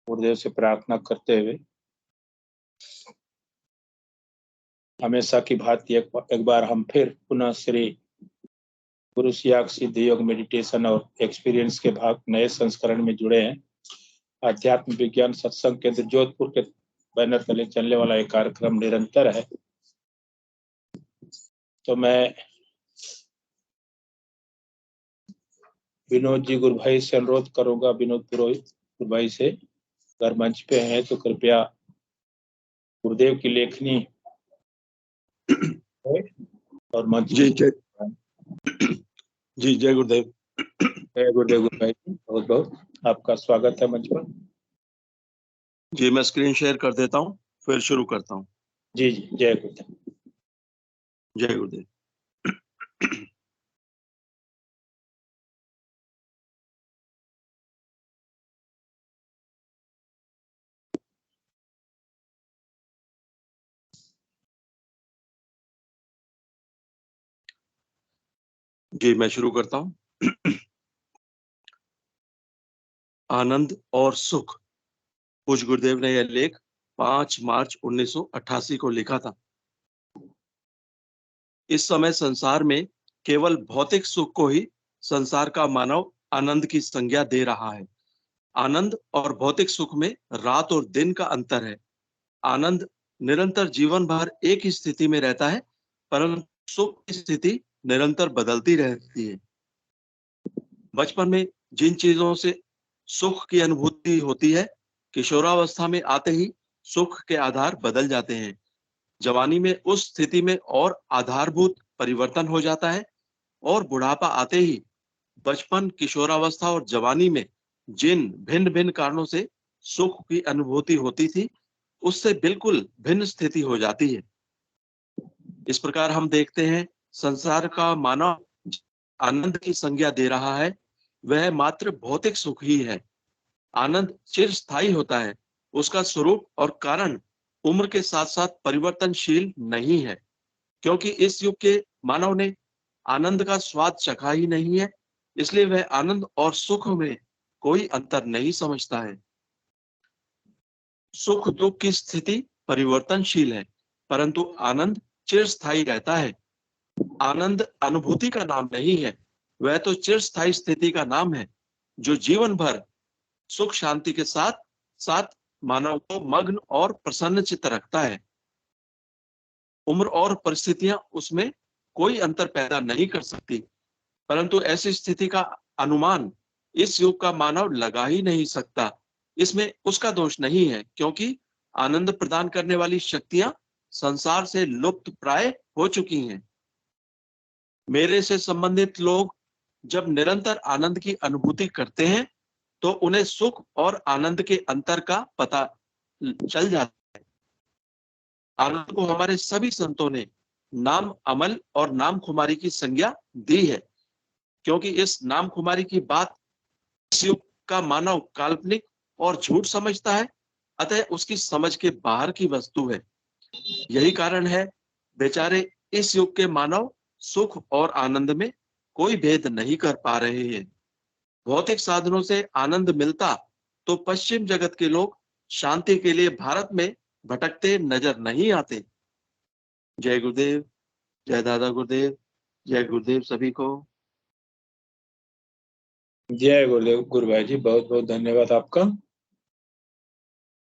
गुरुदेव से प्रार्थना करते हुए हमेशा की भांति एक बार हम फिर पुनः श्री गुरु सियाग सिद्ध योग मेडिटेशन और एक्सपीरियंस के भाग नए संस्करण में जुड़े हैं। आध्यात्म विज्ञान सत्संग केंद्र जोधपुर के बैनर तले चलने वाला एक कार्यक्रम निरंतर है। तो मैं विनोद जी गुरु भाई से अनुरोध करूंगा, विनोद पुरोहित गुरु भाई से, अगर मंच पे हैं तो कृपया गुरुदेव की लेखनी और मंच जी जय गुरुदेव। जय गुरुदेव। गुरु भाई बहुत बहुत आपका स्वागत है मंच पर। जी मैं स्क्रीन शेयर कर देता हूँ, फिर शुरू करता हूँ। जी जी, जय गुरुदेव। जय गुरुदेव। जी मैं शुरू करता हूँ। आनंद और सुख। पूज्य गुरुदेव ने यह लेख 5 मार्च 1988 को लिखा था। इस समय संसार में केवल भौतिक सुख को ही संसार का मानव आनंद की संज्ञा दे रहा है। आनंद और भौतिक सुख में रात और दिन का अंतर है। आनंद निरंतर जीवन भर एक ही स्थिति में रहता है, परंतु सुख की स्थिति निरंतर बदलती रहती है। बचपन में जिन चीजों से सुख की अनुभूति होती है, किशोरावस्था में आते ही सुख के आधार बदल जाते हैं। जवानी में उस स्थिति में और आधारभूत परिवर्तन हो जाता है, और बुढ़ापा आते ही बचपन, किशोरावस्था और जवानी में जिन भिन्न भिन्न कारणों से सुख की अनुभूति होती थी, उससे बिल्कुल भिन्न स्थिति हो जाती है। इस प्रकार हम देखते हैं संसार का मानव आनंद की संज्ञा दे रहा है, वह मात्र भौतिक सुख ही है। आनंद चिरस्थायी होता है, उसका स्वरूप और कारण उम्र के साथ साथ परिवर्तनशील नहीं है, क्योंकि इस युग के मानव ने आनंद का स्वाद चखा ही नहीं है, इसलिए वह आनंद और सुख में कोई अंतर नहीं समझता है। सुख दुख की स्थिति परिवर्तनशील है, परंतु आनंद चिरस्थायी रहता है। आनंद अनुभूति का नाम नहीं है, वह तो चिरस्थायी स्थिति का नाम है, जो जीवन भर सुख शांति के साथ साथ मानव को मग्न और प्रसन्नचित्त रखता है। उम्र और परिस्थितियां उसमें कोई अंतर पैदा नहीं कर सकती, परंतु ऐसी स्थिति का अनुमान इस युग का मानव लगा ही नहीं सकता। इसमें उसका दोष नहीं है, क्योंकि आनंद प्रदान करने वाली शक्तियां संसार से लुप्त प्राय हो चुकी हैं। मेरे से संबंधित लोग जब निरंतर आनंद की अनुभूति करते हैं, तो उन्हें सुख और आनंद के अंतर का पता चल जाता है। आनंद को हमारे सभी संतों ने नाम अमल और नाम खुमारी की संज्ञा दी है, क्योंकि इस नाम खुमारी की बात इस युग का मानव काल्पनिक और झूठ समझता है, अतः उसकी समझ के बाहर की वस्तु है। यही कारण है बेचारे इस युग के मानव सुख और आनंद में कोई भेद नहीं कर पा रहे हैं। भौतिक साधनों से आनंद मिलता तो पश्चिम जगत के लोग शांति के लिए भारत में भटकते नजर नहीं आते। जय गुरुदेव, जय दादा गुरुदेव, जय गुरुदेव सभी को। जय गुरुदेव। गुरु भाई जी बहुत बहुत धन्यवाद आपका।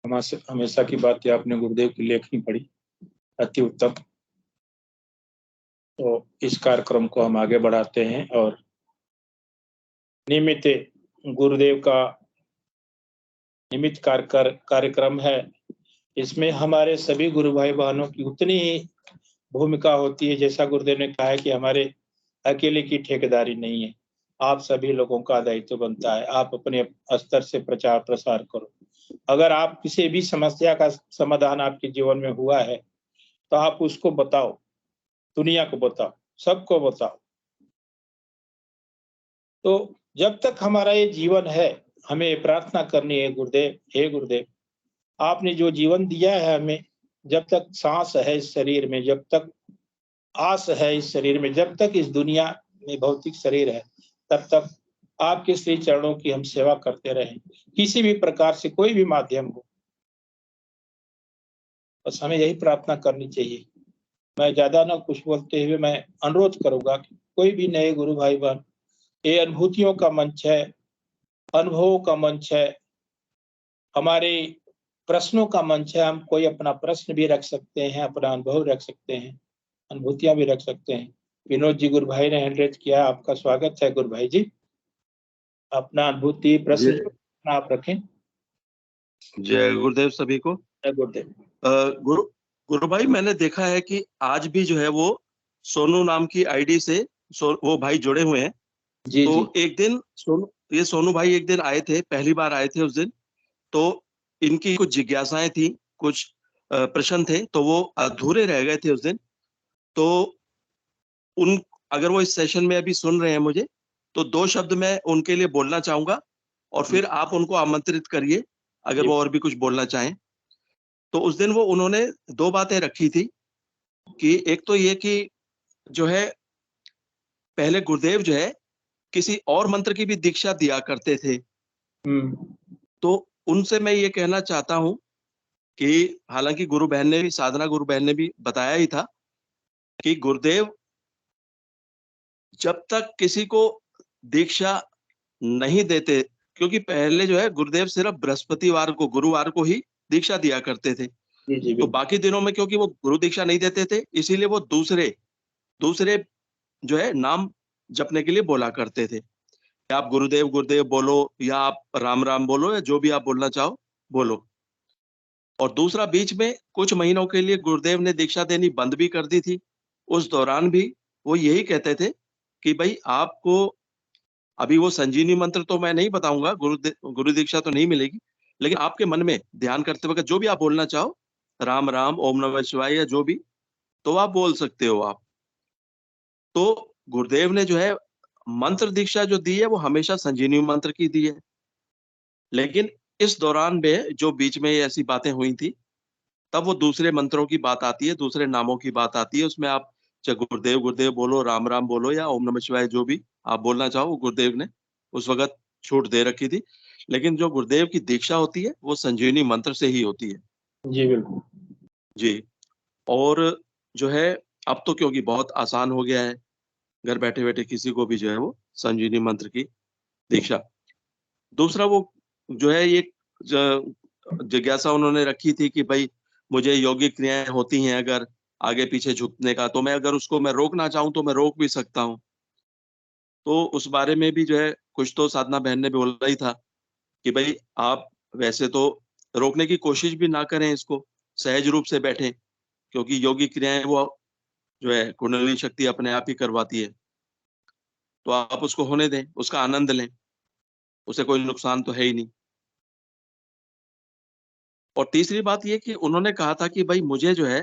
हमेशा की बात है, आपने गुरुदेव की लेखनी पढ़ी, अति उत्तम। तो इस कार्यक्रम को हम आगे बढ़ाते हैं, और नियमित गुरुदेव का नियमित कार्यक्रम है। इसमें हमारे सभी गुरु भाई बहनों की उतनी ही भूमिका होती है, जैसा गुरुदेव ने कहा है कि हमारे अकेले की ठेकेदारी नहीं है, आप सभी लोगों का दायित्व बनता है। आप अपने स्तर से प्रचार प्रसार करो। अगर आप किसी भी समस्या का समाधान आपके जीवन में हुआ है, तो आप उसको बताओ, दुनिया को बताओ, सबको बताओ। तो जब तक हमारा ये जीवन है, हमें प्रार्थना करनी है, गुरुदेव, हे गुरुदेव, आपने जो जीवन दिया है हमें, जब तक सांस है इस शरीर में, जब तक आस है इस शरीर में, जब तक इस दुनिया में भौतिक शरीर है, तब तक आपके श्री चरणों की हम सेवा करते रहें, किसी भी प्रकार से कोई भी माध्यम हो, बस हमें यही प्रार्थना करनी चाहिए। मैं ज्यादा ना कुछ बोलते हुए मैं अनुरोध करूंगा कि कोई भी नए गुरु भाई बहन, ये अनुभूतियों का मंच है, अनुभवों का मंच है, हमारे प्रश्नों का मंच है। हम कोई अपना प्रश्न भी रख सकते हैं, अपना अनुभव रख सकते हैं, अनुभूतियां भी रख सकते हैं। विनोद जी गुरु भाई ने हैंड रेज किया, आपका स्वागत है गुरु भाई जी। अपना अनुभूति प्रश्न जय जो आप रखें। जय गुरुदेव सभी को। जय गुरुदेव। गुरु गुरु भाई, मैंने देखा है कि आज भी जो है वो सोनू नाम की आईडी से वो भाई जुड़े हुए हैं। जी तो जी एक दिन सोनू भाई एक दिन आए थे, पहली बार आए थे उस दिन। तो इनकी कुछ जिज्ञासाएं थी, कुछ प्रश्न थे, तो वो अधूरे रह गए थे उस दिन। तो उन अगर वो इस सेशन में अभी सुन रहे हैं मुझे, तो 2 शब्द मैं उनके लिए बोलना चाहूंगा और फिर आप उनको आमंत्रित करिए अगर जी वो और भी कुछ बोलना चाहें। तो उस दिन वो उन्होंने 2 बातें रखी थी कि एक तो ये कि जो है पहले गुरुदेव जो है किसी और मंत्र की भी दीक्षा दिया करते थे। हम्म तो उनसे मैं ये कहना चाहता हूं कि हालांकि गुरु बहन ने भी, साधना गुरु बहन ने भी बताया ही था कि गुरुदेव जब तक किसी को दीक्षा नहीं देते, क्योंकि पहले जो है गुरुदेव सिर्फ बृहस्पतिवार को, गुरुवार को ही दीक्षा दिया करते थे। जी जी तो बिल्कुल। बाकी दिनों में क्योंकि वो गुरु दीक्षा नहीं देते थे, इसीलिए वो दूसरे दूसरे जो है नाम जपने के लिए बोला करते थे। आप गुरुदेव गुरुदेव बोलो या आप राम राम बोलो या जो भी आप बोलना चाहो बोलो। और दूसरा, बीच में कुछ महीनों के लिए गुरुदेव ने दीक्षा देनी बंद भी कर दी थी। उस दौरान भी वो यही कहते थे कि भाई आपको अभी वो संजीवनी मंत्र तो मैं नहीं बताऊंगा, गुरु दीक्षा तो नहीं मिलेगी, लेकिन आपके मन में ध्यान करते वक्त जो भी आप बोलना चाहो, राम राम, ओम नमः शिवाय या जो भी, तो आप बोल सकते हो आप। तो गुरुदेव ने जो है मंत्र दीक्षा जो दी है वो हमेशा संजीवनी मंत्र की दी है। लेकिन इस दौरान में जो बीच में ऐसी बातें हुई थी, तब वो दूसरे मंत्रों की बात आती है, दूसरे नामों की बात आती है। उसमें आप चाहे गुरुदेव गुरुदेव बोलो, राम राम बोलो या ओम नमः शिवाय जो भी आप बोलना चाहो, वो गुरुदेव ने उस वक्त छूट दे रखी थी। लेकिन जो गुरुदेव की दीक्षा होती है वो संजीवनी मंत्र से ही होती है। जी बिल्कुल। जी। और जो है अब तो क्योंकि बहुत आसान हो गया है, घर बैठे बैठे किसी को भी जो है वो संजीवनी मंत्र की दीक्षा। दूसरा, वो जो है ये जिज्ञासा उन्होंने रखी थी कि भाई मुझे योगिक क्रियाएं होती हैं अगर आगे पीछे झुकने का, तो मैं अगर उसको मैं रोकना चाहूं तो मैं रोक भी सकता हूं। तो उस बारे में भी जो है कुछ तो साधना बहन ने बोला ही था कि भाई आप वैसे तो रोकने की कोशिश भी ना करें, इसको सहज रूप से बैठें, क्योंकि योगिक क्रियाएं वो जो है कुंडलिनी शक्ति अपने आप ही करवाती है। तो आप उसको होने दें, उसका आनंद लें, उसे कोई नुकसान तो है ही नहीं। और तीसरी बात ये कि उन्होंने कहा था कि भाई मुझे जो है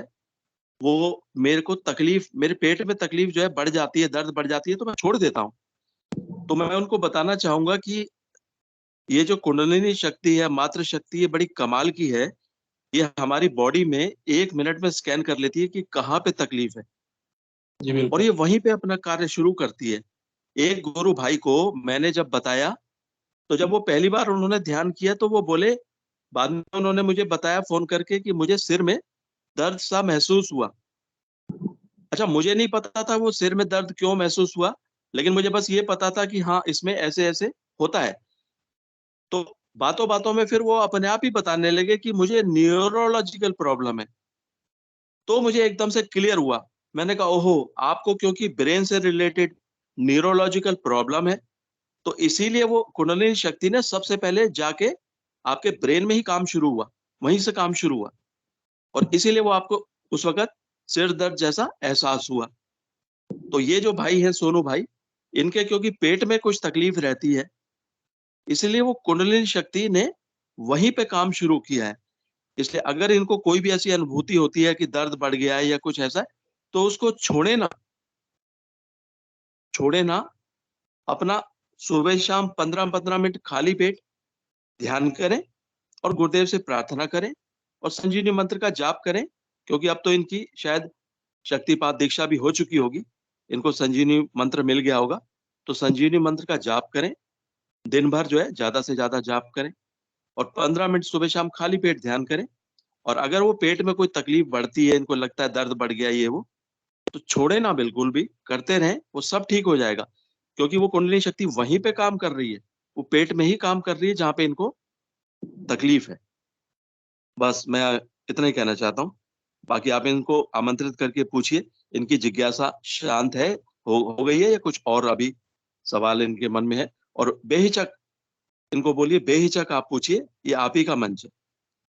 वो मेरे को तकलीफ, मेरे पेट में तकलीफ जो है बढ़ जाती है, दर्द बढ़ जाती है, तो मैं छोड़ देता हूँ। तो मैं उनको बताना चाहूंगा कि ये जो कुंडलिनी शक्ति है, मात्र शक्ति, ये बड़ी कमाल की है। ये हमारी बॉडी में 1 मिनट में स्कैन कर लेती है कि कहाँ पे तकलीफ है, जी और बिल्कुल। ये वहीं पे अपना कार्य शुरू करती है। एक गुरु भाई को मैंने जब बताया, तो जब वो पहली बार उन्होंने ध्यान किया तो वो बोले, बाद में उन्होंने मुझे बताया फोन करके कि मुझे सिर में दर्द सा महसूस हुआ। अच्छा, मुझे नहीं पता था वो सिर में दर्द क्यों महसूस हुआ, लेकिन मुझे बस ये पता था कि हाँ इसमें ऐसे ऐसे होता है। तो बातों बातों में फिर वो अपने आप ही बताने लगे कि मुझे न्यूरोलॉजिकल प्रॉब्लम है। तो मुझे एकदम से क्लियर हुआ। मैंने कहा ओहो, आपको क्योंकि ब्रेन से रिलेटेड न्यूरोलॉजिकल प्रॉब्लम है, तो इसीलिए वो कुंडलिनी शक्ति ने सबसे पहले जाके आपके ब्रेन में ही काम शुरू हुआ, वहीं से काम शुरू हुआ, और इसीलिए वो आपको उस वक्त सिर दर्द जैसा एहसास हुआ। तो ये जो भाई हैं सोनू भाई, इनके क्योंकि पेट में कुछ तकलीफ रहती है, इसलिए वो कुंडलिनी शक्ति ने वहीं पे काम शुरू किया है। इसलिए अगर इनको कोई भी ऐसी अनुभूति होती है कि दर्द बढ़ गया है या कुछ ऐसा है, तो उसको छोड़े ना। अपना सुबह शाम 15-15 मिनट खाली पेट ध्यान करें और गुरुदेव से प्रार्थना करें और संजीवनी मंत्र का जाप करें, क्योंकि अब तो इनकी शायद शक्तिपात दीक्षा भी हो चुकी होगी, इनको संजीवनी मंत्र मिल गया होगा। तो संजीवनी मंत्र का जाप करें दिन भर जो है ज्यादा से ज्यादा जाप करें और 15 मिनट सुबह शाम खाली पेट ध्यान करें। और अगर वो पेट में कोई तकलीफ बढ़ती है, इनको लगता है दर्द बढ़ गया ये वो, तो छोड़े ना, बिल्कुल भी करते रहें, वो सब ठीक हो जाएगा। क्योंकि वो कुंडली शक्ति वहीं पे काम कर रही है, वो पेट में ही काम कर रही है जहाँ पे इनको तकलीफ है। बस मैं इतना ही कहना चाहता हूँ। बाकी आप इनको आमंत्रित करके पूछिए, इनकी जिज्ञासा शांत है, हो गई है, या कुछ और अभी सवाल इनके मन में है। और बेहिचक इनको बोलिए, बेहिचक आप पूछिए, ये आप ही का मंच है।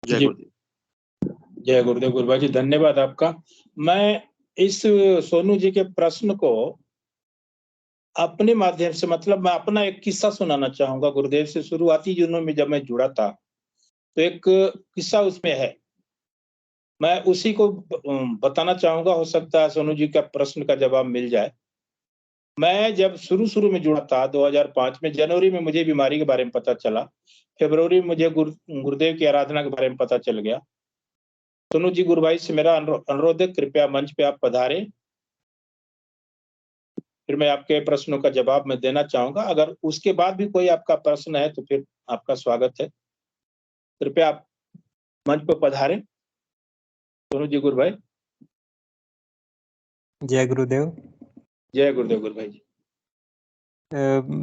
जय जी, गुरुदेव। जय गुरुदेव। गुरुभाई जी धन्यवाद आपका। मैं इस सोनू जी के प्रश्न को अपने माध्यम से, मतलब मैं अपना एक किस्सा सुनाना चाहूंगा। गुरुदेव से शुरुआती दिनों में जब मैं जुड़ा था तो एक किस्सा उसमें है, मैं उसी को बताना चाहूंगा। हो सकता है सोनू जी का प्रश्न का जवाब मिल जाए। मैं जब शुरू शुरू में जुड़ा था 2005 में, जनवरी में मुझे बीमारी के बारे में पता चला, फरवरी में मुझे गुरुदेव की आराधना के बारे में पता चल गया। सोनू जी, गुरु भाई से मेरा अनुरोध है, कृपया मंच पे आप पधारें। फिर मैं आपके प्रश्नों का जवाब मैं देना चाहूंगा। अगर उसके बाद भी कोई आपका प्रश्न है तो फिर आपका स्वागत है। कृपया आप मंच पर पधारें। सोनू जी, गुरु भाई। जय गुरुदेव। जय गुरुदेव गुरु भाई जी।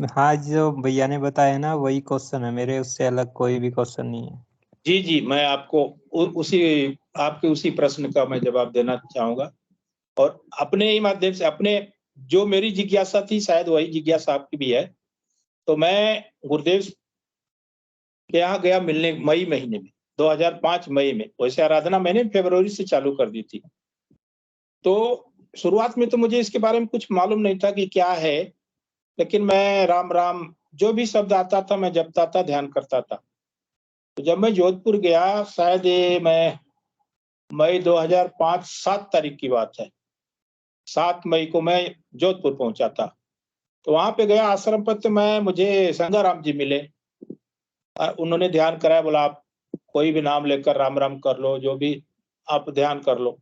हाँ, जो भैया ने बताया ना वही क्वेश्चन है मेरे, उससे अलग कोई भी क्वेश्चन नहीं है। जी जी, मैं आपको उसी आपके उसी प्रश्न का मैं जवाब देना चाहूंगा। और अपने ही माध्यम से, अपने जो मेरी जिज्ञासा थी शायद वही जिज्ञासा आपकी भी है। तो मैं गुरुदेव के यहाँ गया मिलने मई महीने में, 2005 मई में। वैसे आराधना मैंने फरवरी से चालू कर दी थी। तो शुरुआत में तो मुझे इसके बारे में कुछ मालूम नहीं था कि क्या है, लेकिन मैं राम राम जो भी शब्द आता था मैं जपता था, ध्यान करता था। तो जब मैं जोधपुर गया, शायद ये मैं मई 2005 7 तारीख की बात है, 7 मई को मैं जोधपुर पहुंचा था। तो वहां पे गया आश्रम पर, तो मुझे संगाराम जी मिले। उन्होंने ध्यान कराया, बोला आप कोई भी नाम लेकर राम राम कर लो, जो भी आप ध्यान कर लो।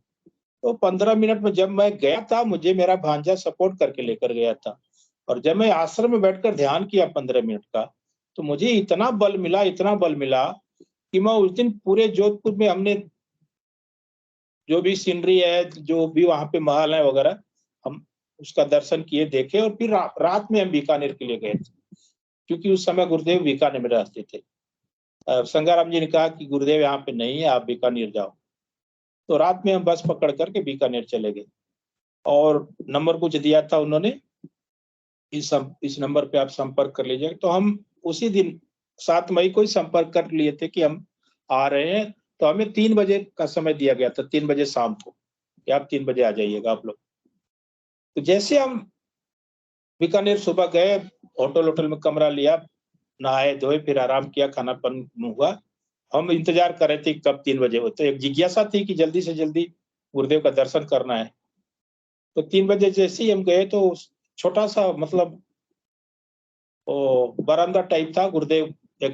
तो 15 मिनट में जब मैं गया था, मुझे मेरा भांजा सपोर्ट करके लेकर गया था। और जब मैं आश्रम में बैठकर ध्यान किया 15 मिनट का, तो मुझे इतना बल मिला, इतना बल मिला कि मैं उस दिन पूरे जोधपुर में, हमने जो भी सीनरी है, जो भी वहां पे महल है वगैरह, हम उसका दर्शन किए, देखे। और फिर रात में हम बीकानेर के लिए गए थे, क्योंकि उस समय गुरुदेव बीकानेर में रहते थे। संगाराम जी ने कहा कि गुरुदेव यहाँ पे नहीं है, आप बीकानेर जाओ। तो रात में हम बस पकड़ करके बीकानेर चले गए, और नंबर कुछ दिया था उन्होंने, इस नंबर पे आप संपर्क कर लीजिए। तो हम उसी दिन 7 मई को ही संपर्क कर लिए थे कि हम आ रहे हैं। तो हमें 3 बजे का समय दिया गया था, 3 बजे शाम को, कि आप 3 बजे आ जाइएगा आप लोग। तो जैसे हम बीकानेर सुबह गए, होटल में कमरा लिया, नहाए धोए, फिर आराम किया, खाना पानी हुआ। हम इंतजार कर रहे थे कब 3 बजे हो। तो एक जिज्ञासा थी कि जल्दी से जल्दी गुरुदेव का दर्शन करना है। तो 3 बजे जैसे ही हम गए, तो छोटा सा, मतलब बरामदा टाइप था। गुरुदेव एक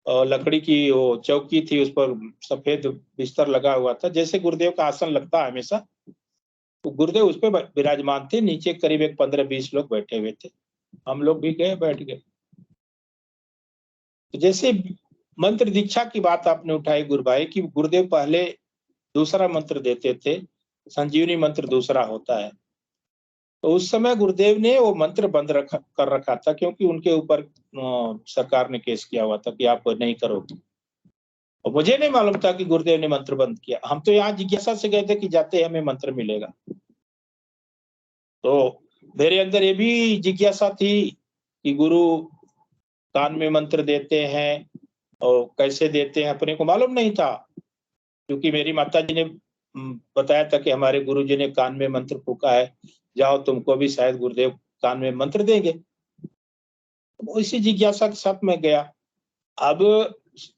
लकड़ी की वो चौकी थी, उस पर सफेद बिस्तर लगा हुआ था, जैसे गुरुदेव का आसन लगता है हमेशा। तो गुरुदेव उस पर विराजमान थे। नीचे करीब एक 15-20 लोग बैठे हुए थे। हम लोग भी गए, बैठ गए। तो जैसे मंत्र दीक्षा की बात आपने उठाई गुरु भाई, कि गुरुदेव पहले दूसरा मंत्र देते थे, संजीवनी मंत्र दूसरा होता है। तो उस समय गुरुदेव ने वो मंत्र बंद कर रखा था, क्योंकि उनके ऊपर सरकार ने केस किया हुआ था कि आप नहीं करोगे। और मुझे नहीं मालूम था कि गुरुदेव ने मंत्र बंद किया। हम तो यहाँ जिज्ञासा से गए थे कि जाते हमें मंत्र मिलेगा। तो मेरे अंदर ये भी जिज्ञासा थी कि गुरु कान में मंत्र देते हैं, और कैसे देते हैं अपने को मालूम नहीं था। क्योंकि मेरी माता जी ने बताया था कि हमारे गुरु जी ने कान में मंत्र फूका है, जाओ तुमको भी शायद गुरुदेव कान में मंत्र देंगे। तो इसी जिज्ञासा के साथ मैं गया। अब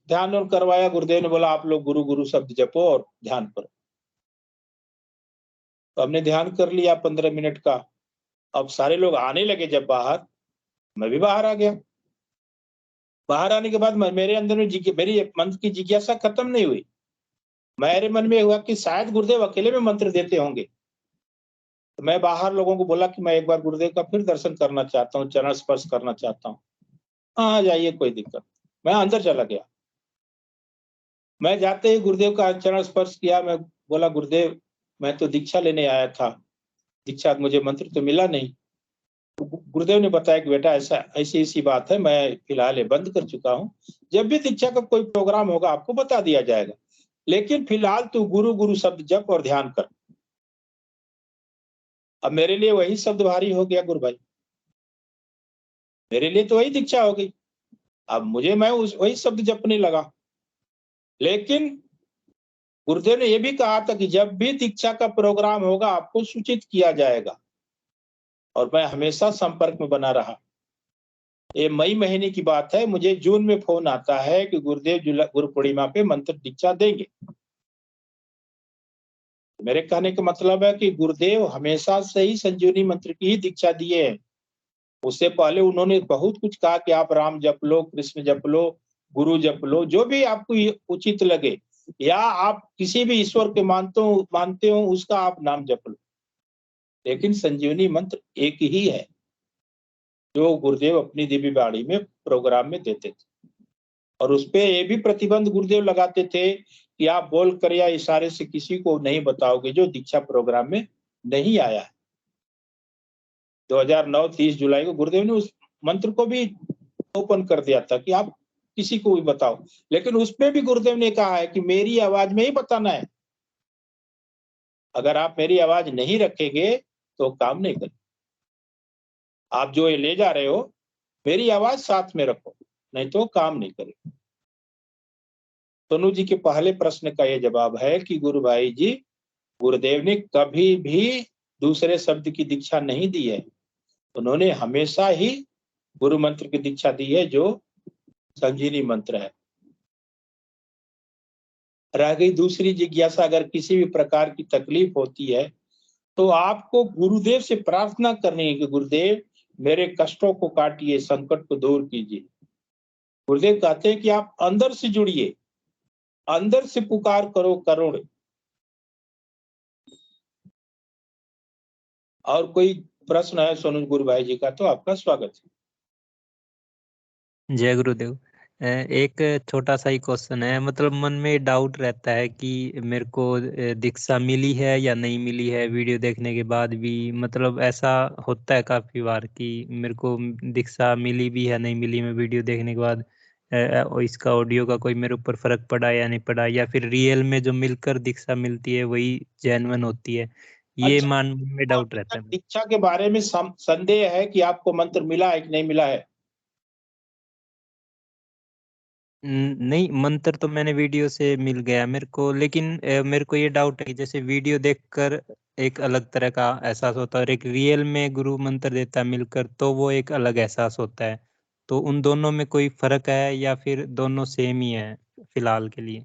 ध्यान करवाया, गुरुदेव ने बोला आप लोग गुरु गुरु शब्द जपो और ध्यान करो। तो हमने ध्यान कर लिया 15 मिनट का। अब सारे लोग आने लगे जब बाहर, मैं भी बाहर आ गया। बाहर आने के बाद मेरे अंदर में मेरी मंत्र की जिज्ञासा खत्म नहीं हुई। मेरे मन में हुआ कि शायद गुरुदेव अकेले में मंत्र देते होंगे। तो मैं बाहर लोगों को बोला कि मैं एक बार गुरुदेव का फिर दर्शन करना चाहता हूँ, चरण स्पर्श करना चाहता हूँ। हाँ जाइए, कोई दिक्कत। मैं अंदर चला गया। मैं जाते ही गुरुदेव का चरण स्पर्श किया। मैं बोला, गुरुदेव मैं तो दीक्षा लेने आया था, दीक्षा मुझे मंत्र तो मिला नहीं। तो गुरुदेव ने बताया कि बेटा ऐसा ऐसी ऐसी बात है, मैं फिलहाल ये बंद कर चुका हूँ। जब भी दीक्षा का कोई प्रोग्राम होगा आपको बता दिया जाएगा, लेकिन फिलहाल तू गुरु गुरु शब्द जप और ध्यान कर। अब मेरे लिए वही शब्द भारी हो गया गुरु भाई, मेरे लिए तो वही दीक्षा हो गई। अब मैं वही शब्द जपने लगा। लेकिन गुरुदेव ने यह भी कहा था कि जब भी दीक्षा का प्रोग्राम होगा आपको सूचित किया जाएगा, और मैं हमेशा संपर्क में बना रहा। ये मई महीने की बात है, मुझे जून में फोन आता है कि गुरुदेव गुरु पूर्णिमा पे मंत्र दीक्षा देंगे। मेरे कहने का मतलब है कि गुरुदेव हमेशा से ही संजीवनी मंत्र की ही दीक्षा दिए हैं। उससे पहले उन्होंने बहुत कुछ कहा कि आप राम जप लो, कृष्ण जप लो, गुरु जप लो, जो भी आपको उचित लगे, या आप किसी भी ईश्वर के मानते हो उसका आप नाम जप लो, लेकिन संजीवनी मंत्र एक ही है जो गुरुदेव अपनी दिव्य वाणी में प्रोग्राम में देते थे। और उसपे ये भी प्रतिबंध गुरुदेव लगाते थे कि आप बोल कर या इशारे से किसी को नहीं बताओगे जो दीक्षा प्रोग्राम में नहीं आया है। 2009 30 जुलाई को गुरुदेव ने उस मंत्र को भी ओपन कर दिया था कि आप किसी को भी बताओ, लेकिन उसमें भी गुरुदेव ने कहा है कि मेरी आवाज में ही बताना है। अगर आप मेरी आवाज नहीं रखेंगे तो काम नहीं करें। आप जो ये ले जा रहे हो मेरी आवाज साथ में रखो, नहीं तो काम नहीं करेगा। सोनू जी के पहले प्रश्न का ये जवाब है कि गुरु भाई जी, गुरुदेव ने कभी भी दूसरे शब्द की दीक्षा नहीं दी है। उन्होंने हमेशा ही गुरु मंत्र की दीक्षा दी है जो संजीवनी मंत्र है। रह गई दूसरी जिज्ञासा, अगर किसी भी प्रकार की तकलीफ होती है तो आपको गुरुदेव से प्रार्थना करनी है कि गुरुदेव मेरे कष्टों को काटिए, संकट को दूर कीजिए। गुरुदेव कहते हैं कि आप अंदर से जुड़िए, अंदर से पुकार करो करुण। और कोई प्रश्न है सोनू गुरु भाई जी का तो आपका स्वागत है। जय गुरुदेव। एक छोटा सा ही क्वेश्चन है, मतलब मन में डाउट रहता है कि मेरे को दीक्षा मिली है या नहीं मिली है। वीडियो देखने के बाद भी मतलब ऐसा होता है काफी बार कि मेरे को दीक्षा मिली भी है नहीं मिली। मैं वीडियो देखने के बाद और इसका ऑडियो का कोई मेरे ऊपर फर्क पड़ा या नहीं पड़ा, या फिर रियल में जो मिलकर दीक्षा मिलती है वही जेन्युइन होती है, ये अच्छा, मान में डाउट रहता है। दीक्षा के बारे में संदेह है कि आपको मंत्र मिला है कि नहीं मिला है? नहीं, मंत्र तो मैंने वीडियो से मिल गया मेरे को, लेकिन मेरे को ये डाउट है कि जैसे वीडियो देखकर एक अलग तरह का एहसास होता है और एक रियल में गुरु मंत्र देता है मिलकर तो वो एक अलग एहसास होता है। तो उन दोनों में कोई फर्क है या फिर दोनों सेम ही है फिलहाल के लिए?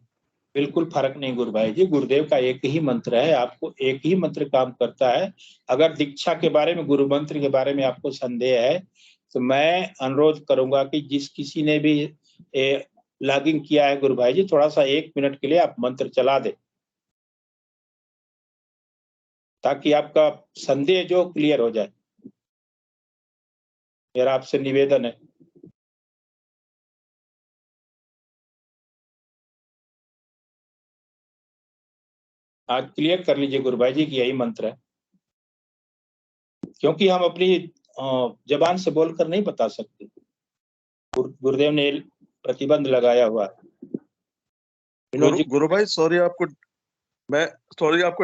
बिल्कुल फर्क नहीं गुरु भाई जी, गुरुदेव का एक ही मंत्र है, आपको एक ही मंत्र काम करता है। अगर दीक्षा के बारे में, गुरु मंत्र के बारे में आपको संदेह है तो मैं अनुरोध करूंगा कि जिस किसी ने भी लॉगिन किया है गुरु भाई जी, थोड़ा सा 1 मिनट के लिए आप मंत्र चला दे, ताकि आपका संदेह जो क्लियर हो जाए। मेरा आपसे निवेदन है। आज क्लियर कर लीजिए गुरु भाई जी कि यही मंत्र है, क्योंकि हम अपनी जबान से बोलकर नहीं बता सकते। गुरुदेव ने प्रतिबंध लगाया हुआ है। विनोद जी, गुरु भाई सॉरी आपको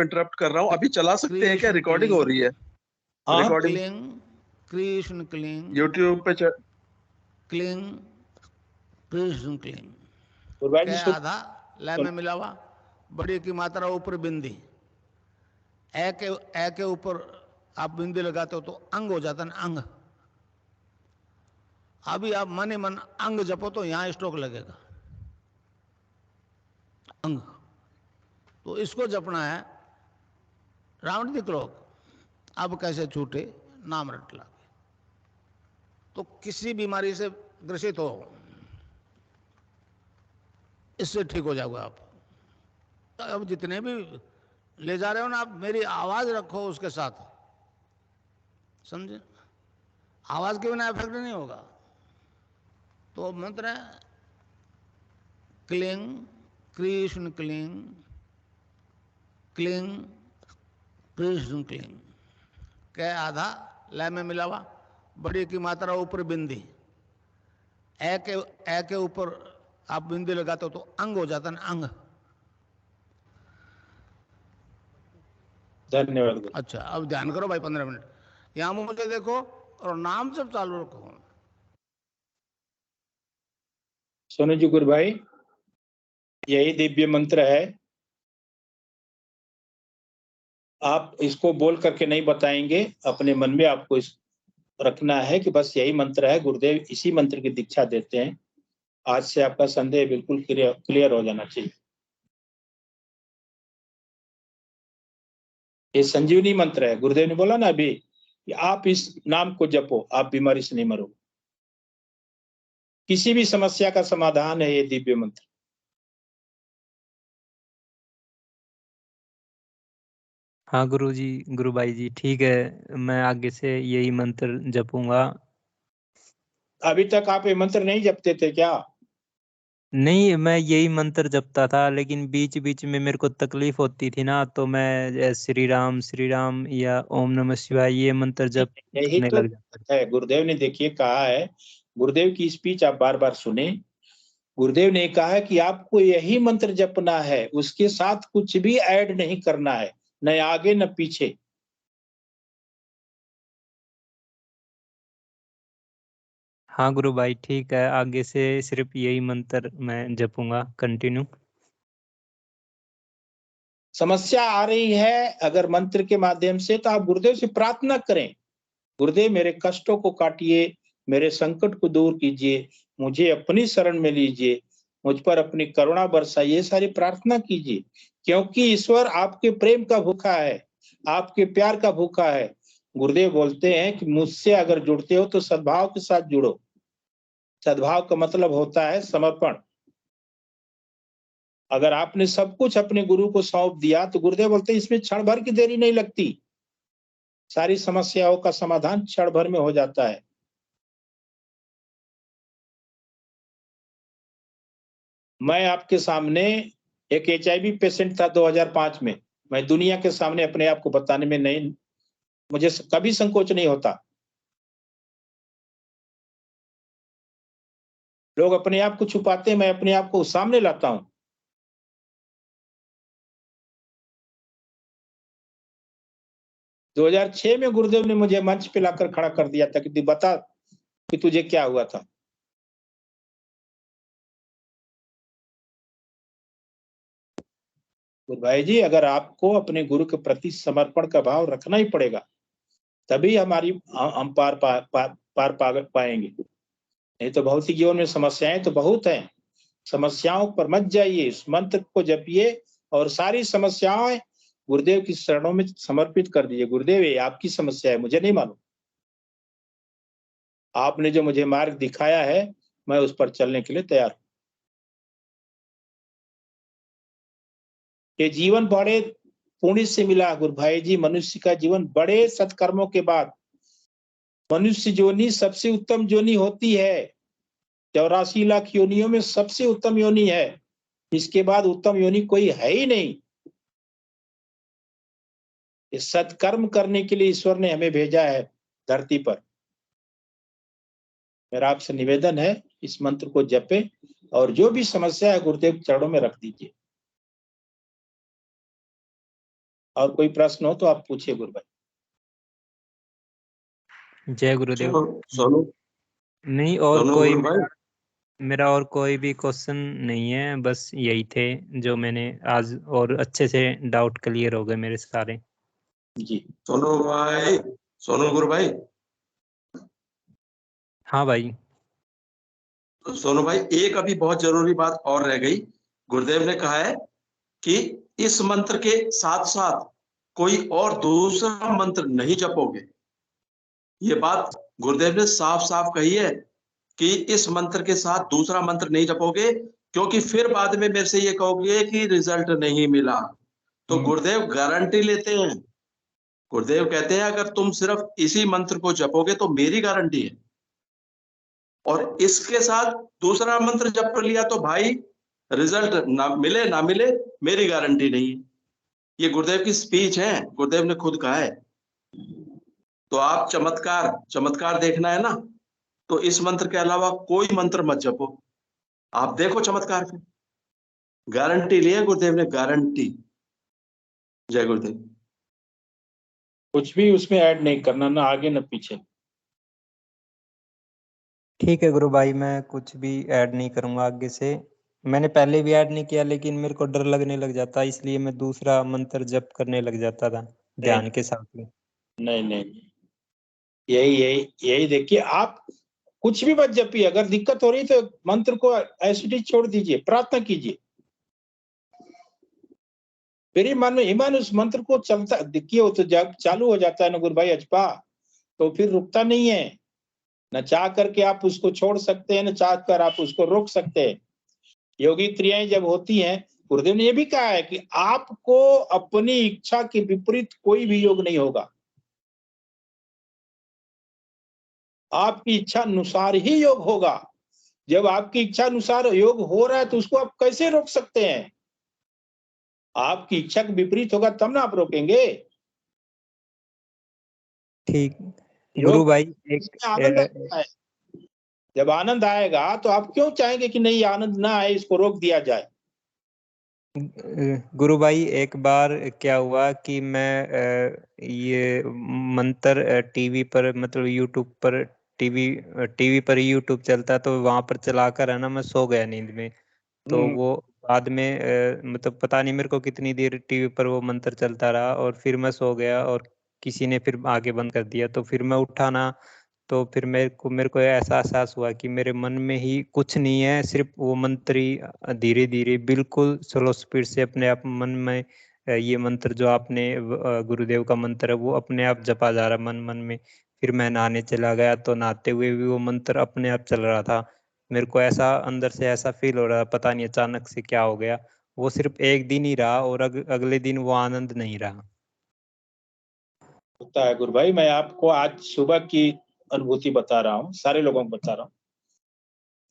इंटरप्ट कर रहा हूँ। अभी चला सकते हैं क्या? रिकॉर्डिंग हो रही है। हाँ रिकॉर्डिंग कृष्ण क्लीं यूट्यूब पे क्लीं कृष्ण क्लीं गुरु भाई जी क्या आधा लय में मिला हुआ, बड़ी की मात्रा ऊपर बिंदी, ए के ऊपर आप बिंदी लगाते हो तो अंग हो जाता है ना, अंग। अभी आप मन ही मन अंग जपो तो यहां स्ट्रोक लगेगा, अंग। तो इसको जपना है, रावण दिक्रोग अब कैसे छूटे नाम रट लागे। तो किसी बीमारी से ग्रसित हो, इससे ठीक हो जाओगे आप। तो अब जितने भी ले जा रहे हो ना आप, मेरी आवाज रखो उसके साथ, समझे? आवाज के बिना इफेक्ट नहीं होगा। तो मंत्र है cling Krishna cling, cling Krishna cling. कै आधा लय में मिला हुआ, बड़ी की मात्रा ऊपर बिंदी, ए के ऊपर आप बिंदी लगाते हो तो अंग हो जाता है ना, अंग। धन्यवाद। अच्छा अब ध्यान करो भाई 15 मिनट, यहां मुझे देखो और नाम सब चालू रखो। सोनू जी गुरु भाई, यही दिव्य मंत्र है। आप इसको बोल करके नहीं बताएंगे, अपने मन में आपको इस रखना है कि बस यही मंत्र है, गुरुदेव इसी मंत्र की दीक्षा देते हैं। आज से आपका संदेह बिल्कुल क्लियर हो जाना चाहिए। ये संजीवनी मंत्र है। गुरुदेव ने बोला ना अभी कि आप इस नाम को जपो, आप बीमारी से नहीं मरो। किसी भी समस्या का समाधान है ये दिव्य मंत्र। हाँ गुरुजी, गुरु भाई जी ठीक है, मैं आगे से यही मंत्र जपूंगा। अभी तक आप ये मंत्र नहीं जपते थे क्या? नहीं, मैं यही मंत्र जपता था, लेकिन बीच बीच में मेरे को तकलीफ होती थी ना, तो मैं श्री राम या ओम नमः शिवाय ये मंत्र जप यही करने तो लग जाता। है। गुरुदेव ने देखिए कहा है, गुरुदेव की स्पीच आप बार बार सुने। गुरुदेव ने कहा है कि आपको यही मंत्र जपना है, उसके साथ कुछ भी ऐड नहीं करना है, न आगे न पीछे। हाँ गुरु भाई ठीक है, आगे से सिर्फ यही मंत्र मैं जपूंगा कंटिन्यू। समस्या आ रही है अगर मंत्र के माध्यम से, तो आप गुरुदेव से प्रार्थना करें, गुरुदेव मेरे कष्टों को काटिए, मेरे संकट को दूर कीजिए, मुझे अपनी शरण में लीजिए, मुझ पर अपनी करुणा बरसाइए, ये सारी प्रार्थना कीजिए। क्योंकि ईश्वर आपके प्रेम का भूखा है, आपके प्यार का भूखा है। गुरुदेव बोलते हैं कि मुझसे अगर जुड़ते हो तो सद्भाव के साथ जुड़ो। सद्भाव का मतलब होता है समर्पण। अगर आपने सब कुछ अपने गुरु को सौंप दिया तो गुरुदेव बोलते हैं इसमें क्षण भर की देरी नहीं लगती, सारी समस्याओं का समाधान क्षण भर में हो जाता है। मैं आपके सामने एक HIV पेशेंट था 2005 में। मैं दुनिया के सामने अपने आप को बताने में नहीं, मुझे कभी संकोच नहीं होता। लोग अपने आप को छुपाते हैं, मैं अपने आप को सामने लाता हूं। दो 2006 में गुरुदेव ने मुझे मंच पे लाकर खड़ा कर दिया था कि तू बता कि तुझे क्या हुआ था। गुरु भाई जी, अगर आपको अपने गुरु के प्रति समर्पण का भाव रखना ही पड़ेगा, तभी हम पार पाएंगे। नहीं तो भौतिक जीवन में समस्याएं तो बहुत हैं। समस्याओं पर मत जाइए, इस मंत्र को जपिए और सारी समस्याएं गुरुदेव की शरणों में समर्पित कर दीजिए। गुरुदेव ये आपकी समस्या है, मुझे नहीं मालूम, आपने जो मुझे मार्ग दिखाया है मैं उस पर चलने के लिए तैयार हूं। ये जीवन बड़े पुण्य से मिला गुरु भाई जी। मनुष्य का जीवन बड़े सत्कर्मों के बाद, मनुष्य योनि सबसे उत्तम योनि होती है। 84 लाख योनियों में सबसे उत्तम योनि है, इसके बाद उत्तम योनि कोई है ही नहीं। इस सत्कर्म करने के लिए ईश्वर ने हमें भेजा है धरती पर। मेरा आपसे निवेदन है इस मंत्र को जपे और जो भी समस्या है गुरुदेव चरणों में रख दीजिए। और कोई प्रश्न हो तो आप पूछिए गुरु भाई। जय गुरुदेव। सोनू नहीं और सोनू कोई गुरु भाई, मेरा और कोई भी क्वेश्चन नहीं है, बस यही थे जो मैंने आज, और अच्छे से डाउट क्लियर हो गए मेरे सारे। जी सोनू गुरु भाई, हाँ भाई। सोनू भाई एक अभी बहुत जरूरी बात और रह गई। गुरुदेव ने कहा है कि इस मंत्र के साथ साथ कोई और दूसरा मंत्र नहीं जपोगे। ये बात गुरुदेव ने साफ साफ कही है कि इस मंत्र के साथ दूसरा मंत्र नहीं जपोगे, क्योंकि फिर बाद में मेरे से ये कहोगे कि रिजल्ट नहीं मिला। तो गुरुदेव गारंटी लेते हैं, गुरुदेव कहते हैं अगर तुम सिर्फ इसी मंत्र को जपोगे तो मेरी गारंटी है और इसके साथ दूसरा मंत्र जप कर लिया तो भाई रिजल्ट ना मिले मेरी गारंटी नहीं है। ये गुरुदेव की स्पीच है, गुरुदेव ने खुद कहा है। तो आप चमत्कार देखना है ना, तो इस मंत्र के अलावा कोई मंत्र मत जपो, आप देखो चमत्कार फिर। गारंटी ली है गुरुदेव ने, गारंटी। जय गुरुदेव। कुछ भी उसमें ऐड नहीं करना, ना आगे ना पीछे। ठीक है गुरु भाई, मैं कुछ भी ऐड नहीं करूंगा आगे से। मैंने पहले भी ऐड नहीं किया, लेकिन मेरे को डर लगने लग जाता, इसलिए मैं दूसरा मंत्र जप करने लग जाता था ध्यान के साथ में। नहीं नहीं, यही देखिए, आप कुछ भी मत जपिए। अगर दिक्कत हो रही तो मंत्र को ऐसे छोड़ दीजिए, प्रार्थना कीजिए। मेरे मन में ईमान उस मंत्र को चलता देखिए, वो तो जब चालू हो जाता है ना गुरु भाई अजपा, तो फिर रुकता नहीं है। न चाह करके आप उसको छोड़ सकते हैं, न चाह कर आप उसको रोक सकते हैं। योगी क्रियाएं जब होती हैं, गुरुदेव ने यह भी कहा है कि आपको अपनी इच्छा के विपरीत कोई भी योग नहीं होगा। आपकी इच्छा अनुसार ही योग होगा। जब आपकी इच्छा अनुसार योग हो रहा है तो उसको आप कैसे रोक सकते हैं? आपकी इच्छा के विपरीत होगा तब ना आप रोकेंगे। ठीक गुरु भाई, आनंद आता है। जब आनंद आएगा तो आप क्यों चाहेंगे कि नहीं आनंद ना आए, इसको रोक दिया जाए? गुरु भाई एक बार क्या हुआ कि मैं ये मंत्र टीवी पर, मतलब यूट्यूब पर, टीवी पर यूट्यूब चलता है, तो वहां पर चलाकर है ना, मैं सो गया नींद में। तो वो बाद में मतलब पता नहीं मेरे को कितनी देर टीवी पर वो मंत्र चलता रहा, और फिर मैं सो गया और किसी ने फिर आगे बंद कर दिया। तो फिर मैं उठा ना, तो फिर मेरे को ऐसा एहसास हुआ कि मेरे मन में ही कुछ नहीं है, सिर्फ वो मंत्र ही धीरे धीरे बिल्कुल स्लो स्पीड से अपने आप मन में ये मंत्र जो आपने गुरुदेव का मंत्र है वो अपने आप जपा जा रहा मन मन में। फिर मैं नहाने चला गया, तो नहाते हुए भी वो मंत्र अपने आप चल रहा था। मेरे को ऐसा अंदर से ऐसा फील हो रहा, पता नहीं अचानक से क्या हो गया। वो सिर्फ एक दिन ही रहा, और अगले दिन वो आनंद नहीं रहा। होता है गुरु भाई। मैं आपको आज सुबह की अनुभूति बता रहा हूँ, सारे लोगों को बता रहा हूँ।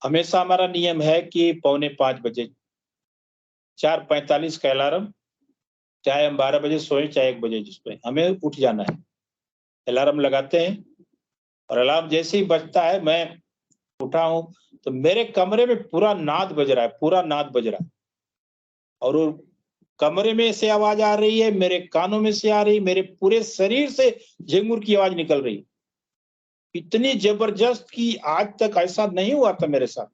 हमेशा हमारा नियम है कि 4:45 बजे 4:45 का अलार्म, चाहे हम 12 बजे सोए चाहे 1 बजे जिसपे हमें उठ जाना है। अलार्म लगाते हैं और अलार्म जैसे ही बजता है, मैं उठा हूँ तो मेरे कमरे में पूरा नाद बज रहा है, पूरा नाद बज रहा है। और वो कमरे में से आवाज आ रही है, मेरे कानों में से आ रही, मेरे पूरे शरीर से झिंगुर की आवाज निकल रही। इतनी जबरदस्त कि आज तक ऐसा नहीं हुआ था मेरे साथ।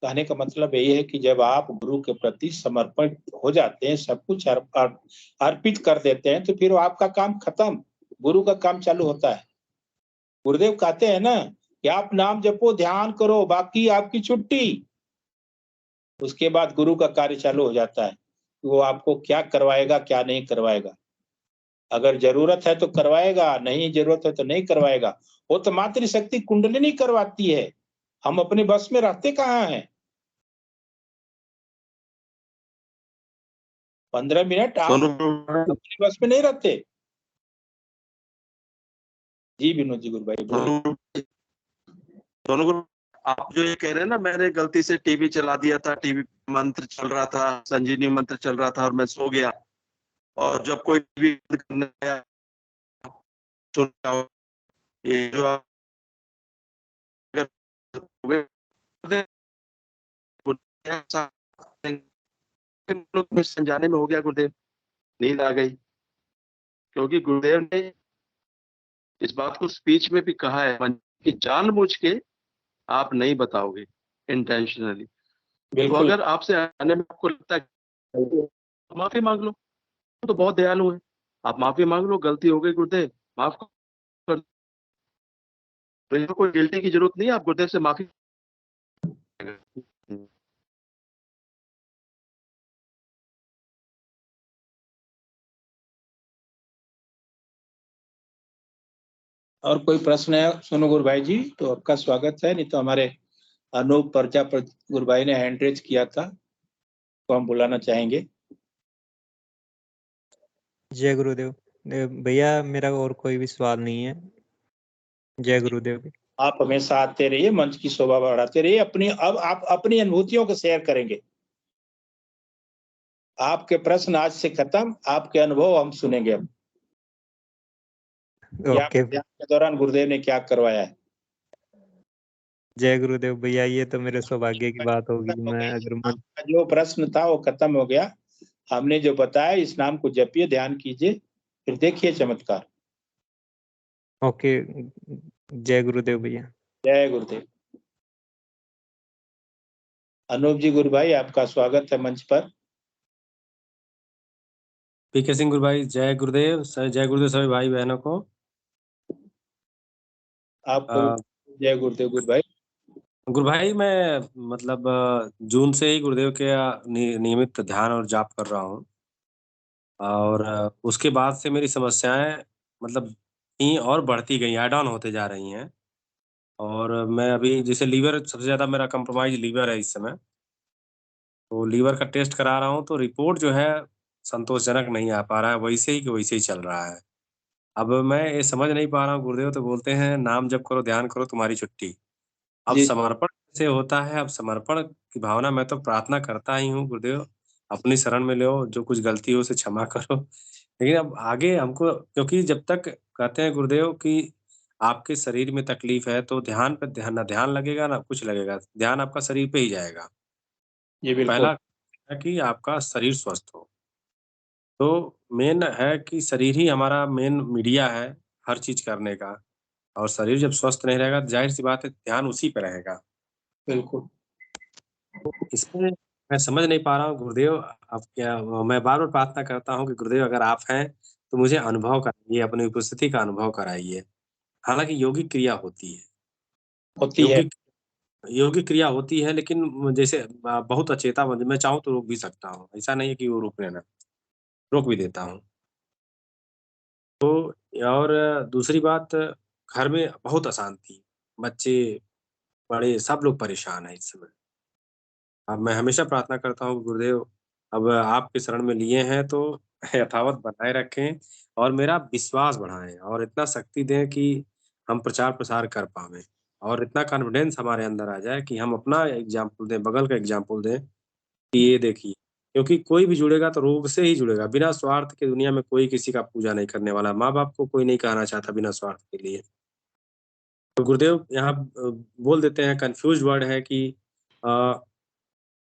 कहने का मतलब यही है कि जब आप गुरु के प्रति समर्पित हो जाते हैं, सब कुछ अर्पित कर देते हैं, तो फिर आपका काम खत्म, गुरु का काम चालू होता है। गुरुदेव कहते हैं ना कि आप नाम जपो, ध्यान करो, बाकी आपकी छुट्टी। उसके बाद गुरु का कार्य चालू हो जाता है। वो आपको क्या करवाएगा, क्या नहीं करवाएगा। अगर जरूरत है तो करवाएगा, नहीं जरूरत है तो नहीं करवाएगा। वो तो मातृशक्ति कुंडलिनी करवाती है, हम अपने बस में रहते कहाँ हैं? 15 मिनट आप अपने बस में नहीं रहते। जी विनोद जी, गुरु भाई बोलिए। दोनों गुरु, आप जो ये कह रहे हैं ना, मैंने गलती से टीवी चला दिया था, टीवी मंत्र चल रहा था, संजीवनी मंत्र चल रहा था, और मैं सो गया। और जब कोई टीवी बंद करने आया, ये जो आप समझाने में हो गया, गुरुदेव नींद आ गई। क्योंकि गुरुदेव ने इस बात को स्पीच में भी कहा है कि जानबूझ के आप नहीं बताओगे, इंटेंशनली। तो अगर आपसे आने में आपको लगता है, माफी मांग लो, तो बहुत दयालु है, आप माफी मांग लो, गलती हो गई गुरुदेव माफ कर। तो कोई गिल्टी की जरूरत नहीं है, आप गुरुदेव से माफी। और कोई प्रश्न है सोनू गुरु भाई जी तो आपका स्वागत है, नहीं तो हमारे अनूप प्रजापति गुरु भाई ने हैंड रेज किया था तो हम बुलाना चाहेंगे। जय गुरुदेव। भैया मेरा और कोई भी सवाल नहीं है। जय गुरुदेव। आप हमेशा आते रहिए, मंच की शोभा बढ़ाते रहिए। अब आप अपनी अनुभूतियों को शेयर करेंगे। आपके प्रश्न आज से खत्म, आपके अनुभव हम सुनेंगे। अब ओके। ध्यान के दौरान गुरुदेव ने क्या करवाया है। जय गुरुदेव भैया, ये तो मेरे सौभाग्य की बात होगी। मैं अगर आपका जो प्रश्न था वो खत्म हो गया। हमने जो बताया, इस नाम को जपिए, ध्यान कीजिए, फिर देखिए चमत्कार। ओके। जय गुरुदेव भैया। जय गुरुदेव। अनूप जी गुरु भाई, आपका स्वागत है मंच पर। पीके सिंह गुरु भाई, जय गुरुदेव। जय गुरुदेव सभी भाई बहनों को। आपको जय गुरुदेव गुरु भाई। गुरु भाई, मैं मतलब जून से ही गुरुदेव के नियमित ध्यान और जाप कर रहा हूँ, और उसके बाद से मेरी समस्याएं मतलब और बढ़ती गई, ऐड ऑन होते जा रही हैं। और मैं अभी जैसे लीवर, सबसे ज़्यादा मेरा कंप्रोमाइज लीवर है इस समय, तो लीवर का टेस्ट करा रहा हूँ, तो रिपोर्ट जो है संतोषजनक नहीं आ पा रहा है, वैसे ही कि वैसे ही चल रहा है। अब मैं ये समझ नहीं पा रहा हूँ, गुरुदेव तो बोलते हैं नाम जप करो, ध्यान करो, तुम्हारी छुट्टी। अब जी समर्पण कैसे होता है? अब समर्पण की भावना, मैं तो प्रार्थना करता ही हूँ गुरुदेव, अपनी शरण में लो, जो कुछ गलती हो उसे क्षमा करो। लेकिन अब आगे हमको, क्योंकि जब तक कहते हैं गुरुदेव कि आपके शरीर में तकलीफ है, तो ध्यान पे ध्यान, ना ध्यान लगेगा ना कुछ लगेगा, ध्यान आपका शरीर पे ही जाएगा। जी बिल्कुल। पहला है कि आपका शरीर स्वस्थ हो, तो मेन है कि शरीर ही हमारा मेन मीडिया है हर चीज करने का। और शरीर जब स्वस्थ नहीं रहेगा तो जाहिर सी बात है ध्यान उसी पे रहेगा। बिल्कुल। इसमें मैं समझ नहीं पा रहा हूँ गुरुदेव, अब क्या, मैं बार बार प्रार्थना करता हूँ कि गुरुदेव अगर आप हैं तो मुझे अनुभव कराइए, अपनी उपस्थिति का अनुभव कराइए। हालांकि योगिक क्रिया होती है, होती है। योगिक योगिक क्रिया होती है, लेकिन जैसे बहुत अचेता, मैं चाहूँ तो रोक भी सकता हूँ, ऐसा नहीं है कि वो रोक लेना, रोक भी देता हूँ। तो और दूसरी बात, घर में बहुत अशांति, बच्चे बड़े सब लोग परेशान हैं इस समय। अब मैं हमेशा प्रार्थना करता हूँ गुरुदेव, अब आपके शरण में लिए हैं तो यथावत बनाए रखें, और मेरा विश्वास बढ़ाएं, और इतना शक्ति दें कि हम प्रचार प्रसार कर पावें, और इतना कॉन्फिडेंस हमारे अंदर आ जाए कि हम अपना एग्जाम्पल दें, बगल का एग्जाम्पल दें कि ये देखिए। क्योंकि कोई भी जुड़ेगा तो रोग से ही जुड़ेगा, बिना स्वार्थ के दुनिया में कोई किसी का पूजा नहीं करने वाला। माँ बाप को कोई नहीं कहना चाहता बिना स्वार्थ के लिए। तो गुरुदेव यहाँ बोल देते हैं, कंफ्यूज वर्ड है कि अ,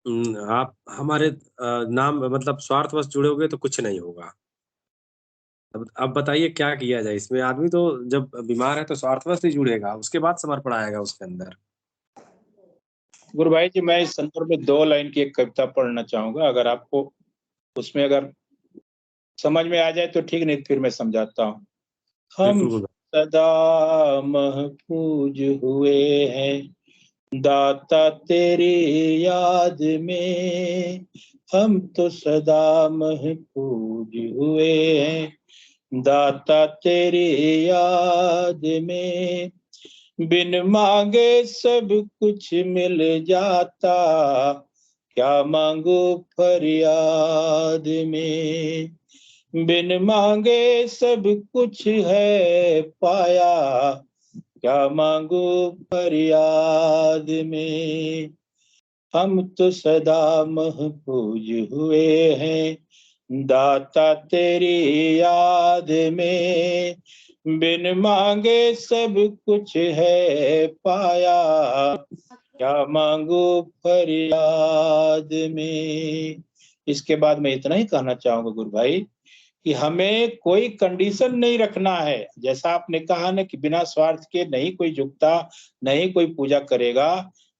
आप हमारे नाम मतलब स्वार्थवश जुड़ोगे तो कुछ नहीं होगा। अब बताइए क्या किया जाए इसमें? आदमी तो जब बीमार है तो स्वार्थवश ही जुड़ेगा, उसके बाद समर्पण आएगा उसके अंदर। गुरु भाई जी, मैं इस संदर्भ में 2 लाइन की एक कविता पढ़ना चाहूंगा, अगर आपको उसमें अगर समझ में आ जाए तो ठीक, नहीं फिर मैं समझाता हूँ। हम बिल्कुल गुरुदेव। सदा महफूज हुए हैं दाता तेरी याद में, हम तो सदा महफूज हुए हैं दाता तेरी याद में, बिन मांगे सब कुछ मिल जाता, क्या मांगू फरियाद में, बिन मांगे सब कुछ है पाया, क्या मांगू फरियाद में, हम तो सदा महफूज हुए हैं दाता तेरी याद में, बिन मांगे सब कुछ है पाया, क्या मांगू फरियाद में। इसके बाद मैं इतना ही कहना चाहूंगा गुरु भाई कि हमें कोई कंडीशन नहीं रखना है। जैसा आपने कहा ना कि बिना स्वार्थ के नहीं कोई झुकता, नहीं कोई पूजा करेगा,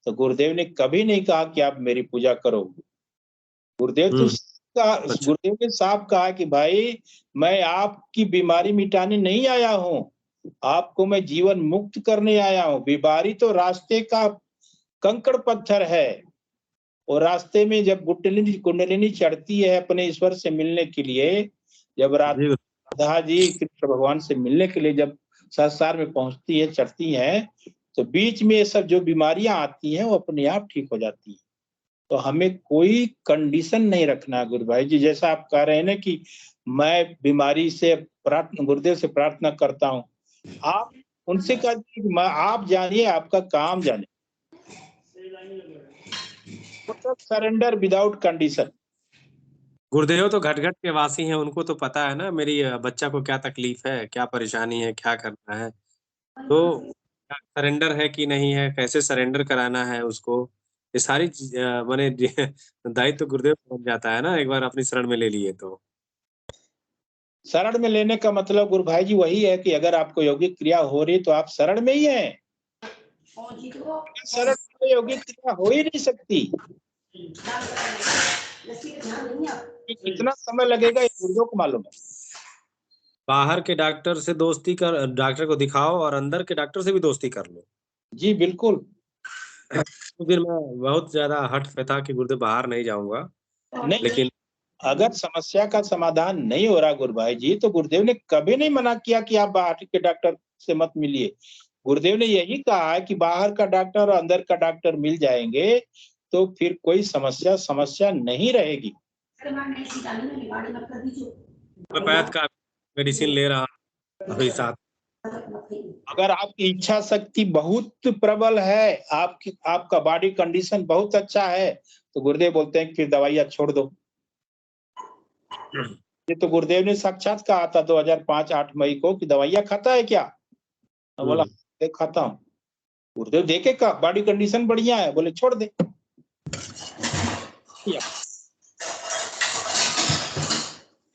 तो गुरुदेव ने कभी नहीं कहा कि आप मेरी पूजा करो। अच्छा। गुरुदेव ने साफ कहा कि भाई मैं आपकी बीमारी मिटाने नहीं आया हूँ, आपको मैं जीवन मुक्त करने आया हूँ। बीमारी तो रास्ते का कंकड़ पत्थर है, और रास्ते में जब कुंडलिनी चढ़ती है अपने ईश्वर से मिलने के लिए, जब जी राधा जी कृष्ण भगवान से मिलने के लिए जब संसार में पहुंचती है, चढ़ती है, तो बीच में ये सब जो बीमारियां आती हैं वो अपने आप ठीक हो जाती है। तो हमें कोई कंडीशन नहीं रखना है गुरु भाई जी। जैसा आप कह रहे हैं ना कि मैं बीमारी से गुरुदेव से प्रार्थना करता हूँ, आप उनसे कहिए आप जानिए, आपका काम जाने, सरेंडर विदाउट कंडीशन। गुरुदेव तो घट घट के वासी हैं, उनको तो पता है ना मेरी बच्चा को क्या तकलीफ है, क्या परेशानी है, क्या करना है। तो सरेंडर है कि नहीं है, कैसे सरेंडर कराना है उसको, ये सारी माने दायित्व तो गुरुदेव बन जाता है ना, एक बार अपनी शरण में ले लिए तो। शरण में लेने का मतलब गुरु भाई जी वही है कि अगर आपको यौगिक क्रिया हो रही तो आप शरण में ही हैं। शरण में यौगिक क्रिया हो ही नहीं सकती। कितना समय लगेगा ये गुरुदेव को मालूम है। बाहर के डॉक्टर से दोस्ती कर, डॉक्टर को दिखाओ और अंदर के डॉक्टर से भी दोस्ती कर लो। जी बिल्कुल। तो फिर मैं बहुत ज्यादा हठ पे था कि गुरुदेव बाहर नहीं जाऊंगा, नहीं, लेकिन अगर समस्या का समाधान नहीं हो रहा गुरु भाई जी, तो गुरुदेव ने कभी नहीं मना किया कि आप बाहर के डॉक्टर से मत मिलिए। गुरुदेव ने यही कहा है कि बाहर का डॉक्टर और अंदर का डॉक्टर मिल जाएंगे तो फिर कोई समस्या नहीं रहेगी। होम्योपैथ का मेडिसिन ले रहा अभी साथ। अगर आपकी इच्छा शक्ति बहुत प्रबल है, आपका बॉडी कंडीशन बहुत अच्छा है, तो गुरुदेव बोलते हैं कि फिर दवाइयां छोड़ दो। ये तो गुरुदेव ने साक्षात कहा था 2005-8 मई को कि दवाइयां खाता है क्या? तो बोला खाता हूँ। गुरुदेव देखे का बॉडी कंडीशन बढ़िया है, बोले छोड़ दे।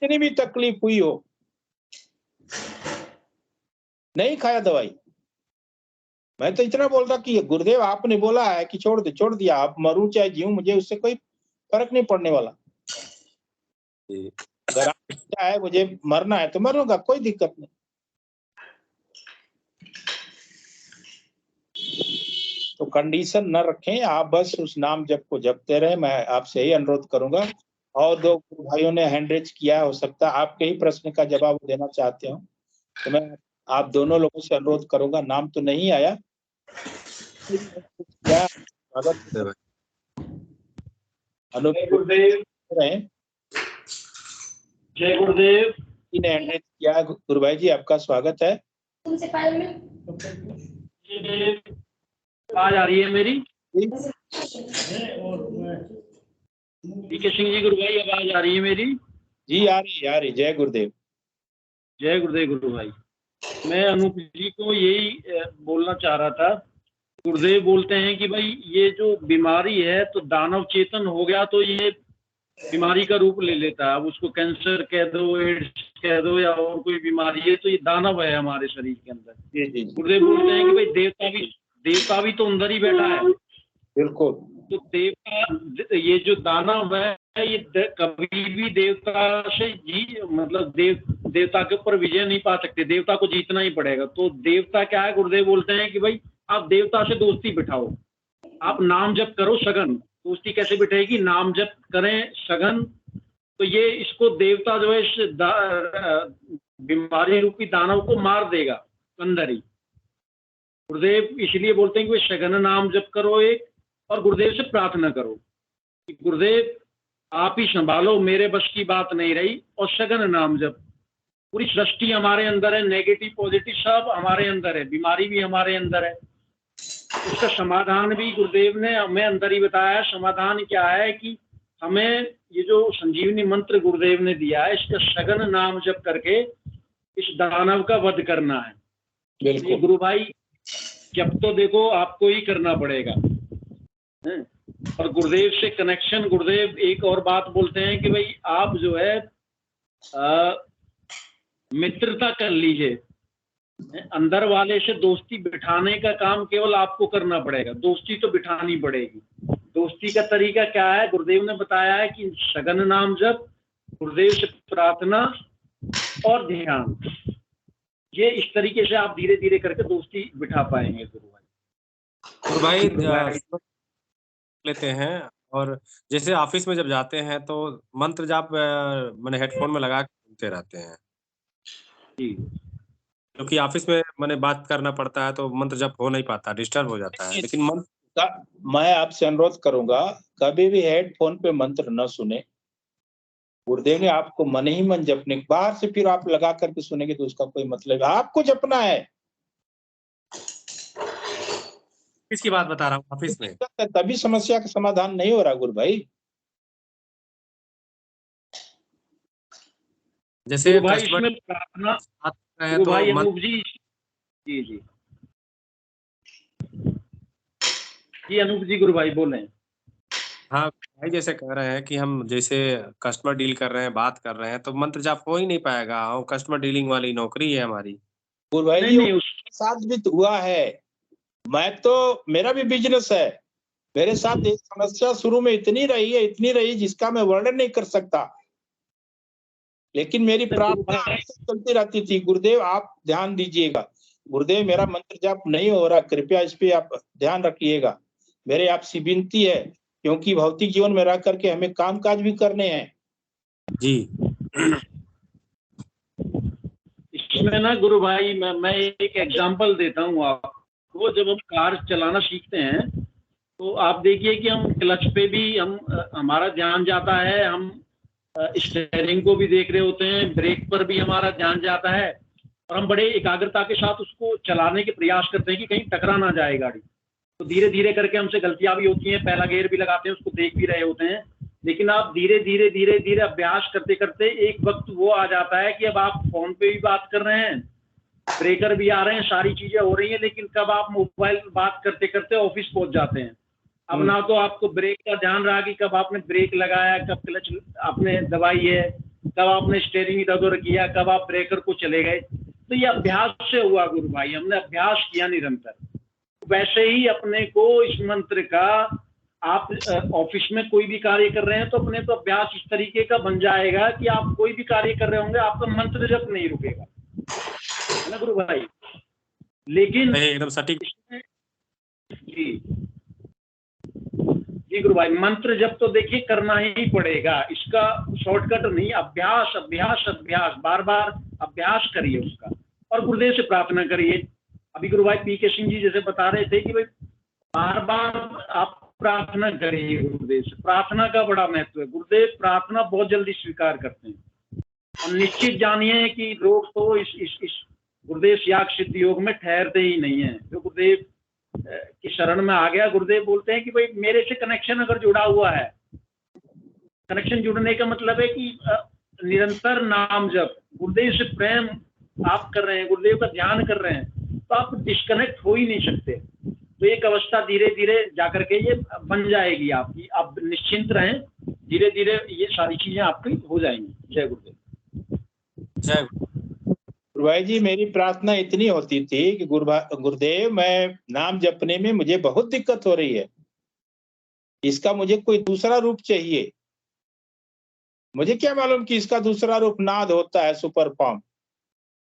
कितनी भी तकलीफ हुई हो, नहीं खाया दवाई। मैं तो इतना बोल रहा कि गुरुदेव आपने बोला है कि छोड़ दे, छोड़ दिया। आप मरूं चाहे जीऊं, मुझे उससे कोई फर्क नहीं पड़ने वाला। अगर आप इच्छा है मुझे मरना है तो मरूंगा, कोई दिक्कत नहीं। तो कंडीशन न रखें, आप बस उस नाम जप को जपते रहे। मैं आपसे यही अनुरोध करूंगा। और दो भाइयों ने हैंड रेज किया, हो सकता है आपके ही प्रश्न का जवाब देना चाहते हो, तो मैं आप दोनों लोगों से अनुरोध करूंगा। नाम तो नहीं आया, गुरुदेव, जय गुरुदेव ने हैंड रेज किया। गुरु भाई जी आपका स्वागत है। आवाज आ रही है मेरी? डीके सिंह जी गुरु भाई, आवाज आ रही है मेरी? जी आ रही। जय गुरुदेव। जय गुरुदेव गुरु भाई। मैं अनूप जी को यही बोलना चाह रहा था। गुरुदेव बोलते हैं कि भाई ये जो बीमारी है तो दानव चेतन हो गया तो ये बीमारी का रूप ले लेता है। अब उसको कैंसर कह दो, एड्स कह दो या और कोई बीमारी है, तो ये दानव है हमारे शरीर के अंदर। गुरुदेव बोलते हैं कि भाई देवता भी तो अंदर ही बैठा है। बिल्कुल। तो देवता, ये जो दानव है ये कभी भी देवता से मतलब देवता के ऊपर विजय नहीं पा सकते। देवता को जीतना ही पड़ेगा। तो देवता क्या है? गुरुदेव बोलते हैं कि भाई आप देवता से दोस्ती बिठाओ, आप नाम जप करो सघन। दोस्ती कैसे बिठाएगी? नाम जप करें सघन, तो ये इसको देवता जो है इस बीमारी रूपी दानव को मार देगा अंदर ही। गुरुदेव इसलिए बोलते हैं कि सघन नाम जप करो एक, और गुरुदेव से प्रार्थना करो कि गुरुदेव आप ही संभालो, मेरे बस की बात नहीं रही। और सघन नाम जप, पूरी सृष्टि हमारे अंदर है, नेगेटिव पॉजिटिव सब हमारे अंदर है, बीमारी भी हमारे अंदर है। उसका समाधान भी गुरुदेव ने हमें अंदर ही बताया है। समाधान क्या है कि हमें ये जो संजीवनी मंत्र गुरुदेव ने दिया है, इसका सघन नाम जप करके इस दानव का वध करना है। बिल्कुल गुरु भाई, जब तो देखो आपको ही करना पड़ेगा। और गुरुदेव से कनेक्शन, गुरुदेव एक और बात बोलते हैं कि भाई आप जो है मित्रता कर लीजिए। अंदर वाले से दोस्ती बिठाने का काम केवल आपको करना पड़ेगा, दोस्ती तो बिठानी पड़ेगी। दोस्ती का तरीका क्या है? गुरुदेव ने बताया है कि सघन नाम जप, गुरुदेव से प्रार्थना और ध्यान। ये इस तरीके से आप धीरे धीरे करके दोस्ती बिठा पाएंगे गुरु भाई। लेते हैं, और जैसे ऑफिस में जब जाते हैं तो मंत्र जाप मैंने हेडफोन में लगा के सुनते रहते हैं जी, क्योंकि ऑफिस में मैंने बात करना पड़ता है तो मंत्र जप हो नहीं पाता, डिस्टर्ब हो जाता है। लेकिन मंत्र मैं आपसे अनुरोध करूंगा, कभी भी हेडफोन पे मंत्र न सुने। गुरुदेव ने आपको मन ही मन जपने, बाहर से फिर आप लगा करके सुनेंगे तो उसका कोई मतलब है, आपको जपना है। किसकी बात बता रहा हूँ? ऑफिस में तभी समस्या का समाधान नहीं हो रहा गुरु भाई। जैसे गुरु भाई कस्टमर इसमें प्रार्थना, बात कर रहे हैं गुरु तो भाई मन अनूप जी, जी जी जी अनूप जी, गुरु भाई बोले। हाँ भाई, जैसे कह रहे हैं कि हम जैसे कस्टमर डील कर रहे हैं, बात कर रहे हैं, तो मंत्र जाप हो ही नहीं पाएगा। और कस्टमर डीलिंग वाली नौकरी है हमारी। गुरु भाई नहीं जी नहीं, उसके साथ भी तो हुआ है। मैं तो, मेरा भी बिजनेस है, मेरे साथ एक समस्या शुरू में इतनी रही जिसका मैं वर्णन नहीं कर सकता, लेकिन मेरी प्रार्थना चलती रहती थी, गुरुदेव आप ध्यान दीजिएगा, गुरुदेव मेरा मंत्र जाप नहीं हो रहा, कृपया इस पे आप ध्यान रखिएगा, मेरे आपसे विनती है, क्योंकि भौतिक जीवन में रह करके हमें काम काज भी करने हैं। जी इसमें ना गुरु भाई मैं एक एग्जांपल देता हूँ आपको। जब हम कार चलाना सीखते हैं तो आप देखिए कि हम क्लच पे भी हमारा ध्यान जाता है, हम स्टीयरिंग को भी देख रहे होते हैं, ब्रेक पर भी हमारा ध्यान जाता है, और हम बड़े एकाग्रता के साथ उसको चलाने के प्रयास करते हैं कि कहीं टकरा ना जाए गाड़ी। तो धीरे धीरे करके हमसे गलतियां भी होती हैं, पहला गियर भी लगाते हैं, उसको देख भी रहे होते हैं, लेकिन आप धीरे धीरे अभ्यास करते करते एक वक्त वो आ जाता है कि अब आप फोन पे भी बात कर रहे हैं, ब्रेकर भी आ रहे हैं, सारी चीजें हो रही हैं, लेकिन कब आप मोबाइल बात करते करते ऑफिस पहुंच जाते हैं। अब ना तो आपको ब्रेक का ध्यान रहा कि कब आपने ब्रेक लगाया, कब क्लच आपने दबाई है, कब आपने स्टीयरिंग इधर उधर किया, कब आप ब्रेकर को चले गए। तो ये अभ्यास से हुआ गुरु भाई, हमने अभ्यास किया निरंतर। वैसे ही अपने को इस मंत्र का, आप ऑफिस में कोई भी कार्य कर रहे हैं तो अपने तो अभ्यास इस तरीके का बन जाएगा कि आप कोई भी कार्य कर रहे होंगे, आपका मंत्र जप नहीं रुकेगा, है ना गुरु भाई। लेकिन एकदम सटीक। जी जी गुरु भाई, मंत्र जप तो देखिए करना ही पड़ेगा, इसका शॉर्टकट नहीं। अभ्यास अभ्यास अभ्यास, बार बार अभ्यास करिए उसका, और गुरुदेव से प्रार्थना करिए। अभी गुरु भाई पी के सिंह जी जैसे बता रहे थे कि भाई बार बार आप प्रार्थना करिए गुरुदेव से, प्रार्थना का बड़ा महत्व है। गुरुदेव प्रार्थना बहुत जल्दी स्वीकार करते हैं, और निश्चित जानिए कि लोग तो इस गुरुदेव याग सिद्ध योग में ठहरते ही नहीं है। जो गुरुदेव की शरण में आ गया, गुरुदेव बोलते हैं कि भाई मेरे से कनेक्शन अगर जुड़ा हुआ है, कनेक्शन जुड़ने का मतलब है कि निरंतर नाम जप, गुरुदेव से प्रेम आप कर रहे हैं, गुरुदेव का ध्यान कर रहे हैं, तो आप डिस्कनेक्ट हो ही नहीं सकते। तो एक अवस्था धीरे धीरे जाकर के ये बन जाएगी आपकी, आप निश्चिंत रहें, धीरे धीरे ये सारी चीजें आपकी हो जाएंगी। जय गुरुदेव। जय गुरु भाई जी, मेरी प्रार्थना इतनी होती थी कि गुरुदेव मैं नाम जपने में मुझे बहुत दिक्कत हो रही है, इसका मुझे कोई दूसरा रूप चाहिए। मुझे क्या मालूम कि इसका दूसरा रूप नाद होता है, सुपर फॉर्म।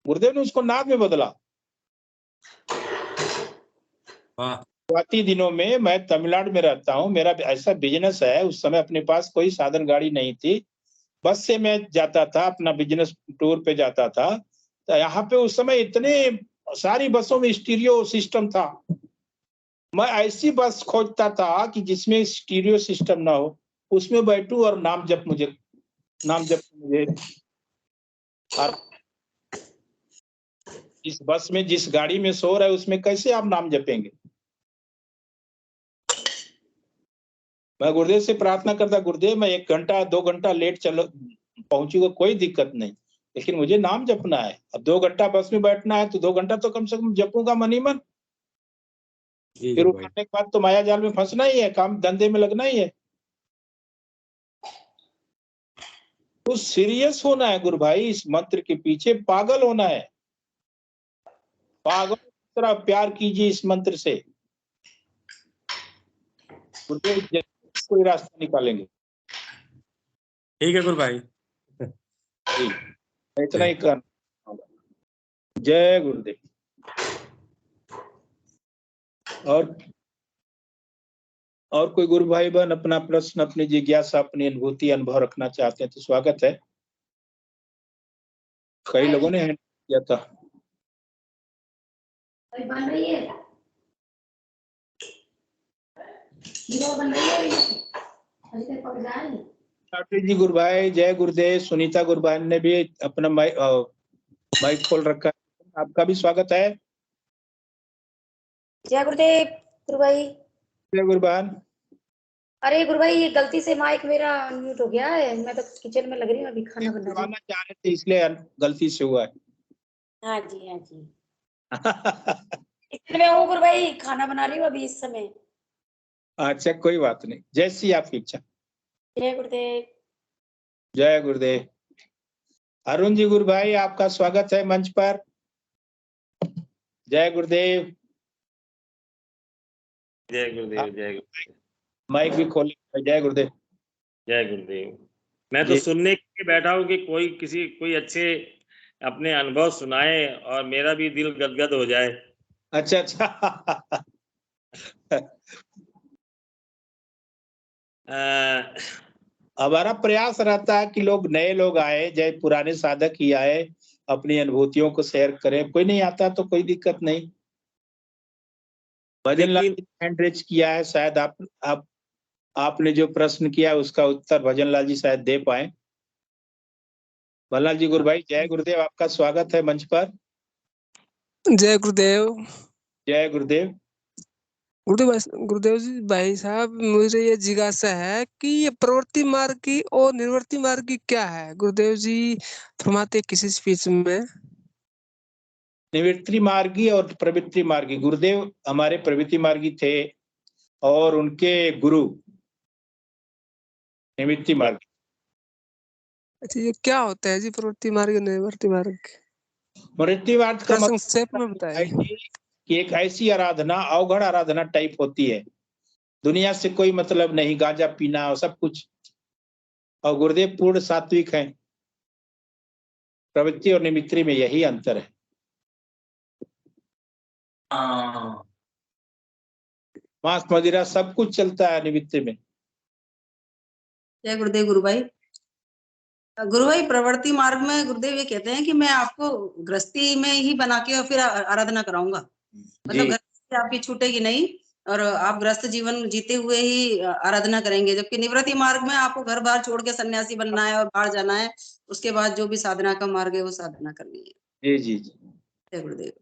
गुरुदेव ने उसको नाद में बदला। शुरुआती दिनों में, मैं तमिलनाडु में रहता हूँ, मेरा ऐसा बिजनेस है, उस समय अपने पास कोई साधन गाड़ी नहीं थी, बस से मैं जाता था, अपना बिजनेस टूर पे जाता था। तो यहाँ पे उस समय इतने सारी बसों में स्टीरियो सिस्टम था, मैं ऐसी बस खोजता था कि जिसमें स्टीरियो सिस्टम ना हो, उसमें बैठूं और नाम जप मुझे। और इस बस में जिस गाड़ी में सो रहा है उसमें कैसे आप नाम जपेंगे। मैं गुरुदेव से प्रार्थना करता, गुरुदेव मैं 1 घंटा 2 घंटा लेट चलो पहुंचूंगा, कोई दिक्कत नहीं, लेकिन मुझे नाम जपना है। अब 2 घंटा बस में बैठना है तो 2 घंटा तो कम से कम जपूंगा मन ही मन। फिर उठने के बाद तो माया जाल में फंसना ही है, काम धंधे में लगना ही है। तो सीरियस होना है गुरु भाई, इस मंत्र के पीछे पागल होना है, पागल की तरह प्यार कीजिए इस मंत्र से, गुरुदेव कोई रास्ता निकालेंगे। ठीक है गुरु भाई, इतना ही करना। जय गुरुदेव। और कोई गुरु भाई बहन अपना प्रश्न, अपनी जिज्ञासा, अपनी अनुभूति, अनुभव रखना चाहते हैं तो स्वागत है। कई लोगों ने हैंड किया था। बन रही है, बन रही है, अभी तक पक जाए। राठी जी गुरु भाई, जय गुरुदेव। सुनीता गुरु भाई ने भी अपना माइक खोल रखा है, आपका भी स्वागत है। जय गुरुदेव गुरु भाई। जय गुरु बहन। अरे गुरु भाई, ये गलती से माइक मेरा अनम्यूट हो गया है। मैं तो किचन में लग रही हूँ, अभी खाना बना रही करवाना चाह रहे थे इसलिए गलती से हुआ है। हूँ। हाँ जी, हाँ जी। किचन में हूँ गुरु भाई, खाना बना रही हूँ अभी इस समय। अच्छा, कोई बात नहीं, जैसी आपकी इच्छा। जय गुरुदेव। जय गुरुदेव। अरुण जी गुरु भाई, आपका स्वागत है मंच पर। जय गुरुदेव। जय गुरुदेव। जय गुरुदेव। माइक भी खोले। जय गुरुदेव। जय गुरुदेव। मैं तो जी। सुनने के लिए बैठा हूँ कि कोई अच्छे अपने अनुभव सुनाए और मेरा भी दिल गदगद हो जाए। अच्छा अच्छा। हमारा प्रयास रहता है कि नए लोग आए, चाहे पुराने साधक ही आए, अपनी अनुभूतियों को शेयर करें। कोई नहीं आता तो कोई दिक्कत नहीं। भजन लाल जी हैंड रेज किया है, शायद आपने जो प्रश्न किया उसका उत्तर भजन लाल जी शायद दे पाए। भजन लाल जी गुरु भाई, जय गुरुदेव, आपका स्वागत है मंच पर। जय गुरुदेव। जय गुरुदेव। गुरुदेव जी भाई साहब, मुझे ये जिज्ञासा है कि ये प्रवृत्ति मार्ग की और निवृत्ति मार्ग की क्या है? गुरुदेव जी फरमाते किसी स्पीच में। निवृत्ति मार्गी और प्रवृत्ति मार्गी, गुरुदेव हमारे प्रवृत्ति मार्गी थे और उनके गुरु निवृत्ति मार्गी। अच्छा, ये क्या होता है जी प्रवृत्ति मार्ग निवृत्ति मार्ग? निवृत्ति मार्ग का मतलब संक्षेप में बताइए। कि एक ऐसी आराधना, अवघड़ आराधना टाइप होती है, दुनिया से कोई मतलब नहीं, गांजा पीना और सब कुछ। और गुरुदेव पूर्ण सात्विक हैं। प्रवृत्ति और निमित्ति में यही अंतर है। मांस मदिरा सब कुछ चलता है निमित्ति में। जय गुरुदेव गुरु भाई। गुरु भाई, प्रवृत्ति मार्ग में गुरुदेव ये कहते हैं कि मैं आपको गृहस्थी में ही बना के और फिर आराधना कराऊंगा। मतलब गृहस्थी आपकी छूटेगी नहीं और आप गृहस्थ जीवन जीते हुए ही आराधना करेंगे। जबकि निवृत्ति मार्ग में आपको घर बार छोड़ के सन्यासी बनना है और बाहर जाना है, उसके बाद जो भी साधना का मार्ग है वो साधना करनी है। जी जी जी। जय गुरुदेव।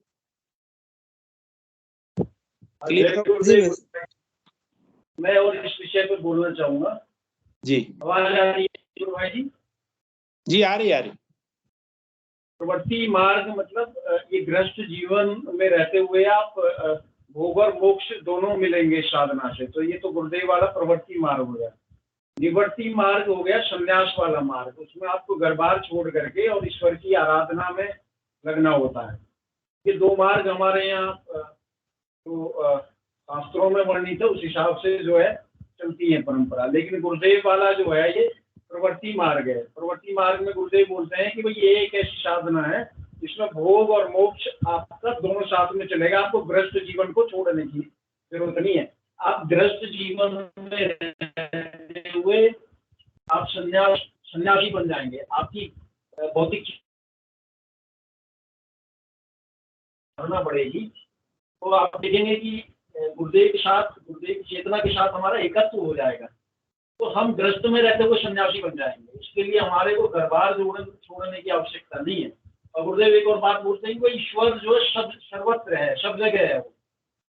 मैं और इस विषय पर बोलना चाहूंगा। जी, आवाज आ रही है गुरु भाई जी? जी आ रही। प्रवृत्ति मार्ग मतलब ये गृहस्थ जीवन में रहते हुए आप भोग और मोक्ष दोनों मिलेंगे साधना से। तो ये तो गुरुदेव वाला प्रवृत्ति मार्ग हो गया। निवृत्ति मार्ग हो गया संन्यास वाला मार्ग। उसमें आपको घर बार छोड़ करके और ईश्वर की आराधना में लगना होता है। ये दो मार्ग हमारे यहाँ तो शास्त्रों में वर्णित है, उस हिसाब से जो है चलती है परंपरा। लेकिन गुरुदेव वाला जो है ये प्रवृत्ति मार्ग है। प्रवृत्ति मार्ग में गुरुदेव बोलते हैं कि भाई ये एक ऐसी साधना है जिसमें भोग और मोक्ष आपका दोनों साथ में चलेगा। आपको गृहस्थ जीवन को छोड़ने की जरूरत नहीं है। आप गृहस्थ जीवन में रहते हुए आप सन्यासी बन जाएंगे। आपकी भौतिक करना पड़ेगी। तो आप देखेंगे कि गुरुदेव के साथ, गुरुदेव की चेतना के साथ हमारा एकत्व हो जाएगा। तो हम गृहस्थ में रहते हुए सन्यासी बन जाएंगे। इसके लिए हमारे को घर बार छोड़ने की आवश्यकता नहीं है। और गुरुदेव एक और बात बोलते हैं कि भाई ईश्वर जो है सर्वत्र है, सब जगह है। वो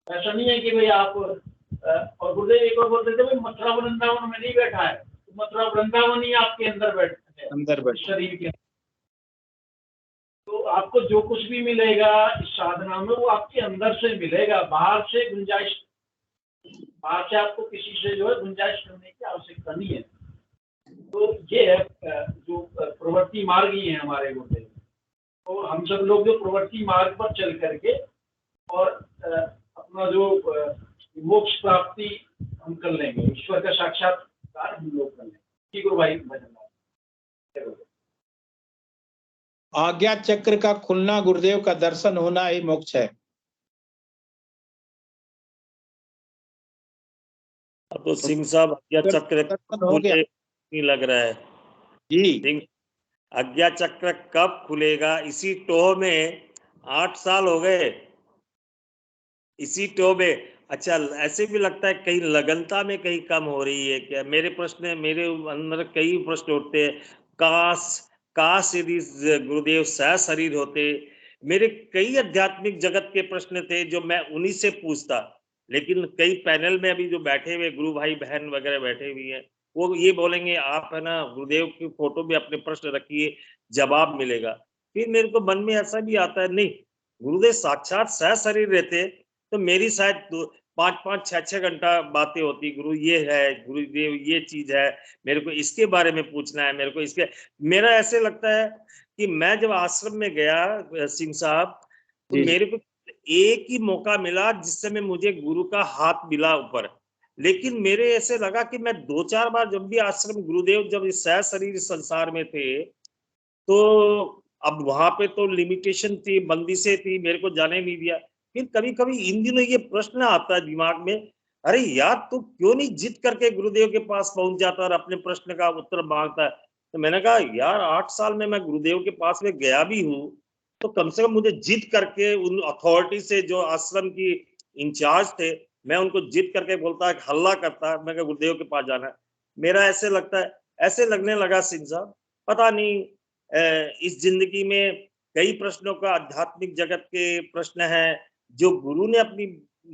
ऐसा नहीं है कि भाई आप और गुरुदेव एक और बोलते थे भाई मथुरा वृंदावन में नहीं बैठा है, तो मथुरा वृंदावन ही आपके अंदर बैठा है, अंदर शरीर के। तो आपको जो कुछ भी मिलेगा इस साधना में वो आपके अंदर से मिलेगा। बाहर से गुंजाइश, बाहर से आपको किसी से जो है गुंजाइश करने की आवश्यकता नहीं है। तो ये है जो प्रवृत्ति मार्ग ही है हमारे गुरुदेव। तो हम सब लोग जो प्रवृत्ति मार्ग पर चल करके और अपना जो मोक्ष प्राप्ति हम कर लेंगे, ईश्वर का साक्षात्कार हम लोग कर लेंगे। गुरु भाई भजन। आज्ञा चक्र का खुलना, गुरुदेव का दर्शन होना ही मोक्ष है। अब तो सिंह साहब आज्ञा चक्र नहीं लग रहा है जी। आज्ञा चक्र कब खुलेगा? इसी टोह में 8 साल हो गए। इसी टोह में अच्छा, ऐसे भी लगता है कहीं लगनता में कहीं कम हो रही है क्या? मेरे अंदर कई प्रश्न उठते हैं। काश यदि गुरुदेव सशरीर होते। मेरे कई आध्यात्मिक जगत के प्रश्न थे जो मैं उन्हीं से पूछता, लेकिन कई पैनल में अभी जो बैठे हुए गुरु भाई बहन वगैरह बैठे हुए हैं, वो ये बोलेंगे आप है ना गुरुदेव की फोटो में अपने प्रश्न रखिए, जवाब मिलेगा। फिर मेरे को मन में ऐसा भी आता है, नहीं, गुरुदेव साक्षात सशरीर रहते तो मेरी शायद 5-5, 6-6 घंटा बातें होती, गुरु ये है, गुरुदेव ये चीज है, मेरे को इसके बारे में पूछना है, मेरे को इसके। मेरा ऐसे लगता है कि मैं जब आश्रम में गया सिंह साहब, तो मेरे को एक ही मौका मिला जिस समय मुझे गुरु का हाथ मिला ऊपर। लेकिन मेरे ऐसे लगा कि मैं 2-4 बार जब भी आश्रम गुरुदेव जब इस सशरीर संसार में थे, तो अब वहां पे तो लिमिटेशन थी, बंदिशें थी, मेरे को जाने नहीं दिया। फिर कभी कभी इन दिनों ये प्रश्न आता है दिमाग में, अरे यार तू क्यों नहीं जिद करके गुरुदेव के पास पहुंच जाता और अपने प्रश्न का उत्तर मांगता है। तो मैंने कहा यार 8 साल में मैं गुरुदेव के पास में गया भी हूँ, तो कम से कम मुझे जिद करके उन अथॉरिटी से जो आश्रम की इंचार्ज थे, मैं उनको जिद करके बोलता, हल्ला करता, मैं गुरुदेव के पास जाना है। मेरा ऐसे लगता है, ऐसे लगने लगा सिंह साहब, पता नहीं इस जिंदगी में कई प्रश्नों का आध्यात्मिक जगत के प्रश्न है जो गुरु ने अपनी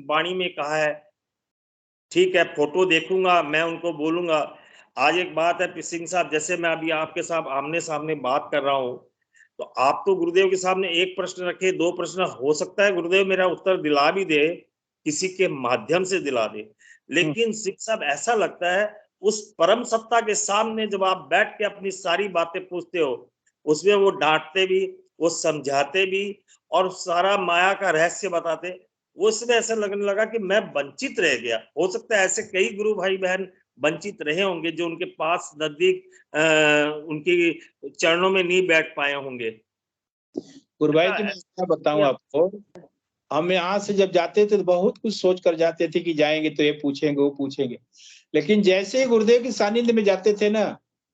वाणी में कहा है। ठीक है, फोटो देखूंगा, मैं उनको बोलूंगा। आज एक बात है सिंह साहब, जैसे मैं अभी आपके साथ आमने सामने बात कर रहा हूँ, तो आप तो गुरुदेव के सामने एक प्रश्न रखे, 2 प्रश्न, हो सकता है गुरुदेव मेरा उत्तर दिला भी दे, किसी के माध्यम से दिला दे। लेकिन सिंह साहब ऐसा लगता है उस परम सत्ता के सामने जब आप बैठ के अपनी सारी बातें पूछते हो, उसमें वो डांटते भी, वो समझाते भी और सारा माया का रहस्य बताते। उसमें ऐसा लगने लगा कि मैं वंचित रह गया। हो सकता है ऐसे कई गुरु भाई बहन वंचित रहे होंगे जो उनके पास नजदीक उनकी चरणों में नहीं बैठ पाए होंगे। गुरु भाई जी, मैं क्या बताऊं आपको, हम यहाँ से जब जाते थे तो बहुत कुछ सोच कर जाते थे कि जाएंगे तो ये पूछेंगे वो पूछेंगे, लेकिन जैसे ही गुरुदेव की सानिध्य में जाते थे ना,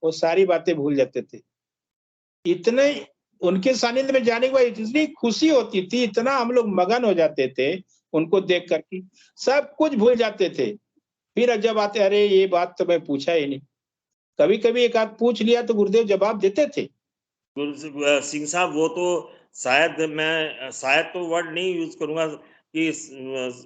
वो सारी बातें भूल जाते थे। इतने उनके सानिध्य में जाने के बाद इतनी खुशी होती थी, इतना हम लोग मगन हो जाते थे उनको देख करके, सब कुछ भूल जाते थे। फिर जब आते, अरे ये बात तो मैं पूछा ही नहीं। कभी कभी एक आध पूछ लिया तो गुरुदेव जवाब देते थे। सिंह साहब वो तो शायद तो वर्ड नहीं यूज करूंगा कि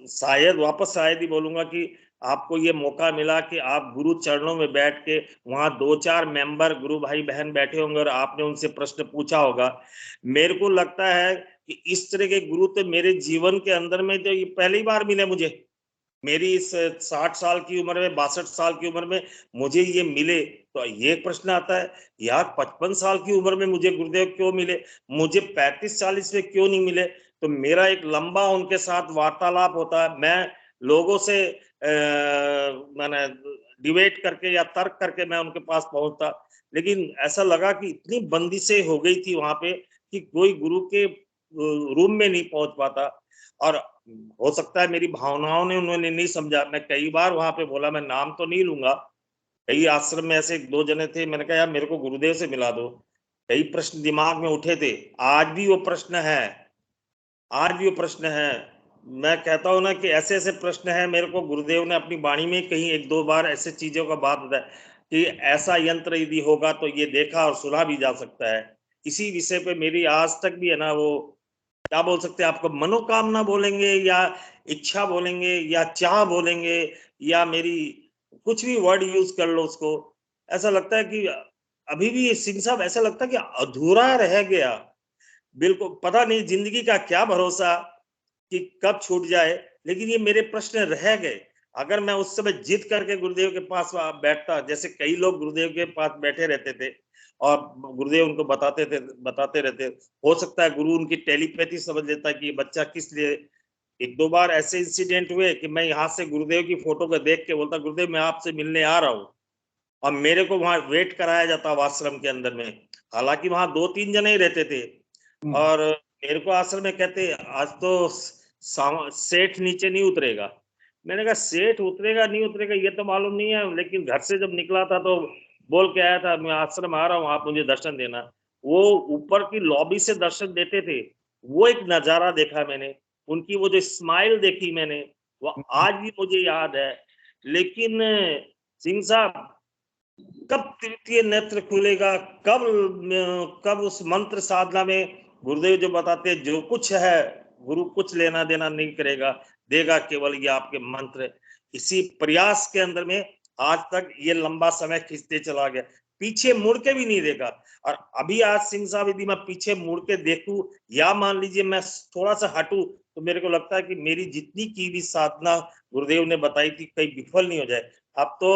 शायद ही बोलूंगा कि आपको ये मौका मिला कि आप गुरु चरणों में बैठ के, वहां 2-4 मेंबर गुरु भाई बहन बैठे होंगे और आपने उनसे प्रश्न पूछा होगा। मेरे को लगता है कि इस तरह के गुरु तो मेरे जीवन के अंदर में तो ये पहली बार मिले मुझे। मेरी इस 60 साल की उम्र में, 62 साल की उम्र में मुझे ये मिले, तो ये प्रश्न आता है यार 55 साल की उम्र में मुझे गुरुदेव क्यों मिले, मुझे 35-40 में क्यों नहीं मिले। तो मेरा एक लंबा उनके साथ वार्तालाप होता है, मैं लोगों से मैंने डिबेट करके या तर्क करके मैं उनके पास पहुंचता। लेकिन ऐसा लगा कि इतनी बंदिशें हो गई थी वहां पे कि कोई गुरु के रूम में नहीं पहुंच पाता। और हो सकता है मेरी भावनाओं ने उन्होंने नहीं समझा। मैं कई बार वहां पे बोला, मैं नाम तो नहीं लूंगा, कई आश्रम में ऐसे 2 जने थे, मैंने कहा यार मेरे को गुरुदेव से मिला दो। कई प्रश्न दिमाग में उठे थे, आज भी वो प्रश्न है, आज भी वो प्रश्न है। मैं कहता हूँ ना कि ऐसे ऐसे प्रश्न है, मेरे को गुरुदेव ने अपनी वाणी में कहीं 1-2 बार ऐसे चीजों का बात बताया कि ऐसा यंत्र यदि होगा तो ये देखा और सुना भी जा सकता है। इसी विषय पे मेरी आज तक भी है ना, वो क्या बोल सकते हैं, आपको मनोकामना बोलेंगे या इच्छा बोलेंगे या चाह बोलेंगे या मेरी कुछ भी वर्ड यूज कर लो उसको, ऐसा लगता है कि अभी भी सिंह साहब ऐसा लगता है कि अधूरा रह गया। बिल्कुल पता नहीं जिंदगी का क्या भरोसा कि कब छूट जाए, लेकिन ये मेरे प्रश्न रह गए। अगर मैं उस समय जिद करके गुरुदेव के पास बैठता, जैसे कई लोग गुरुदेव के पास बैठे रहते थे और गुरुदेव उनको बताते रहते, हो सकता है गुरु उनकी टेलीपैथी समझ लेता कि ये बच्चा किस लिए। 1-2 बार ऐसे इंसिडेंट हुए कि मैं यहाँ से गुरुदेव की फोटो को देख के बोलता, गुरुदेव मैं आपसे मिलने आ रहा हूँ, और मेरे को वहां वेट कराया जाता आश्रम के अंदर में। हालांकि वहां 2-3 जने ही रहते थे और मेरे को आश्रम में कहते आज तो सेठ नीचे नहीं उतरेगा। मैंने कहा सेठ उतरेगा नहीं उतरेगा ये तो मालूम नहीं है, लेकिन घर से जब निकला था तो बोल के आया था मैं आश्रम आ रहा हूँ, आप मुझे दर्शन देना। वो ऊपर की लॉबी से दर्शन देते थे, वो एक नजारा देखा मैंने, उनकी वो जो स्माइल देखी मैंने, वो आज भी मुझे याद है। लेकिन सिंह साहब, कब तृतीय नेत्र खुलेगा, कब उस मंत्र साधना में गुरुदेव जो बताते हैं, जो कुछ है गुरु कुछ लेना देना नहीं करेगा, देगा केवल ये आपके मंत्र। इसी प्रयास के अंदर में आज तक ये लंबा समय खींचते चला गया, पीछे मुड़ के भी नहीं देखा। और अभी आज सिंह साहब यदि मैं पीछे मुड़ के देखूं या मान लीजिए मैं थोड़ा सा हटूं, तो मेरे को लगता है कि मेरी जितनी की भी साधना गुरुदेव ने बताई थी कहीं विफल नहीं हो जाए। अब तो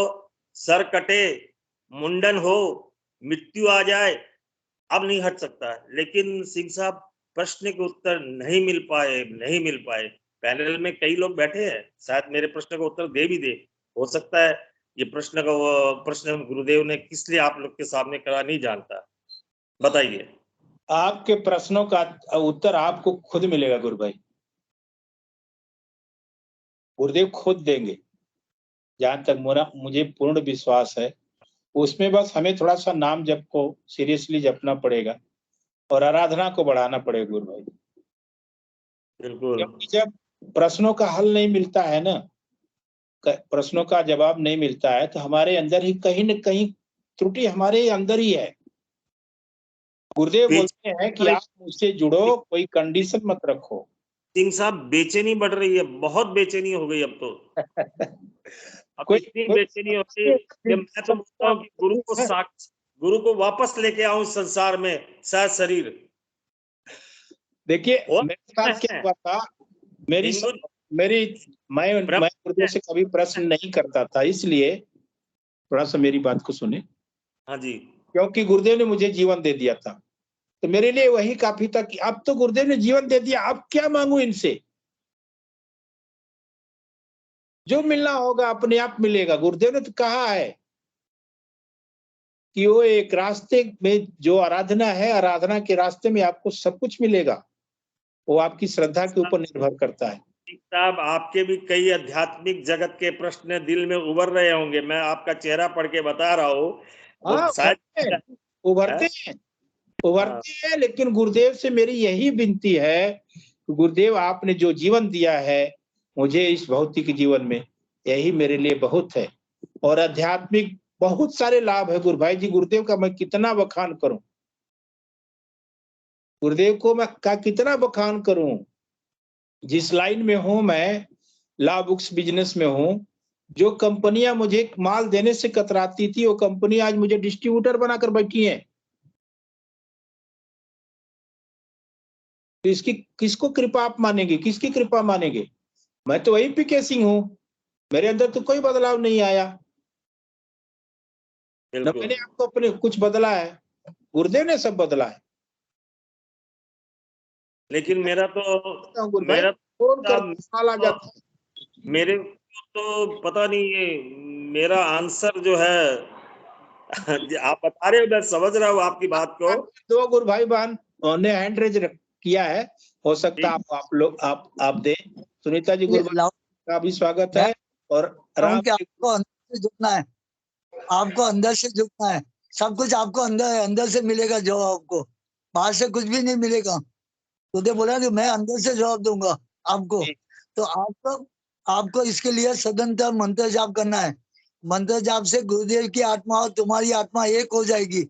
सर कटे, मुंडन हो, मृत्यु आ जाए, अब नहीं हट सकता है। लेकिन सिंह साहब, प्रश्न के उत्तर नहीं मिल पाए। पैनल में कई लोग बैठे हैं, शायद मेरे प्रश्न का उत्तर दे भी दे। हो सकता है ये प्रश्न गुरुदेव ने किस लिए आप लोग के सामने करा नहीं जानता। बताइए। आपके प्रश्नों का उत्तर आपको खुद मिलेगा गुरु भाई, गुरुदेव खुद देंगे, जहां तक मुझे पूर्ण विश्वास है। उसमें बस हमें थोड़ा सा नाम जप को सीरियसली जपना पड़ेगा और आराधना को बढ़ाना पड़ेगा गुरु भाई। बिल्कुल। क्योंकि जब प्रश्नों का हल नहीं मिलता है ना, प्रश्नों का जवाब नहीं मिलता है, तो हमारे अंदर ही कहीं न कहीं त्रुटि हमारे अंदर ही है। गुरुदेव बोलते हैं कि आप मुझसे जुड़ो, कोई कंडीशन मत रखो। सिंह साहब, बेचैनी बढ़ रही है, बहुत बेचैनी हो गई अब तो। अब इतनी बेचैनी हो गई कि मैं तो बोलता हूँ कि गुरु को वापस लेके आऊं संसार में, शायद शरीर। देखिए मेरे साथ क्या हुआ था, मैं गुरुदेव से कभी प्रश्न नहीं करता था, इसलिए थोड़ा सा मेरी बात को सुने। हाँ जी। क्योंकि गुरुदेव ने मुझे जीवन दे दिया था, तो मेरे लिए वही काफी था कि अब तो गुरुदेव ने जीवन दे दिया, अब क्या मांगू इनसे, जो मिलना होगा अपने आप मिलेगा। गुरुदेव ने तो कहा है कि वो एक रास्ते में जो आराधना है, आराधना के रास्ते में आपको सब कुछ मिलेगा, वो आपकी श्रद्धा के ऊपर निर्भर करता है। साहब, आपके भी कई आध्यात्मिक जगत के प्रश्न दिल में उभर रहे होंगे, मैं आपका चेहरा पढ़ के बता रहा हूँ। शायद उभरते हैं, लेकिन गुरुदेव से मेरी यही विनती है, गुरुदेव आपने जो जीवन दिया है मुझे इस भौतिक जीवन में, यही मेरे लिए बहुत है। और आध्यात्मिक बहुत सारे लाभ है गुरु भाई जी, गुरुदेव का मैं कितना बखान करूं, गुरुदेव को मैं का कितना बखान करूं। जिस लाइन में हूं मैं, लॉ बुक्स बिजनेस में हूं, जो कंपनियां मुझे माल देने से कतराती थी, वो कंपनी आज मुझे डिस्ट्रीब्यूटर बनाकर बैठी है। तो इसकी किसको कृपा आप मानेंगे, किसकी कृपा मानेंगे? मैं तो वही पीके सिंह हूं, मेरे अंदर तो कोई बदलाव नहीं आया, न मैंने आपको अपने कुछ बदला है, गुरुदेव ने सब बदला है। लेकिन मेरे तो पता नहीं, ये मेरा आंसर जो है आप बता रहे हो, मैं समझ रहा हूँ आपकी बात को। दो गुरु भाई बहन ने हैंड रेज किया है, हो सकता है आप लोग आप दे। सुनीता जी गुरु का भी स्वागत है। और आपको अंदर से जुड़ना है, आपको अंदर से जुड़ना है, सब कुछ आपको अंदर से मिलेगा, जो आपको बाहर से कुछ भी नहीं मिलेगा। तो बोला कि मैं अंदर से जवाब दूंगा आपको। तो आपको इसके लिए सदंतर मंत्र जाप करना है। मंत्र जाप से गुरुदेव की आत्मा और तुम्हारी आत्मा एक हो जाएगी,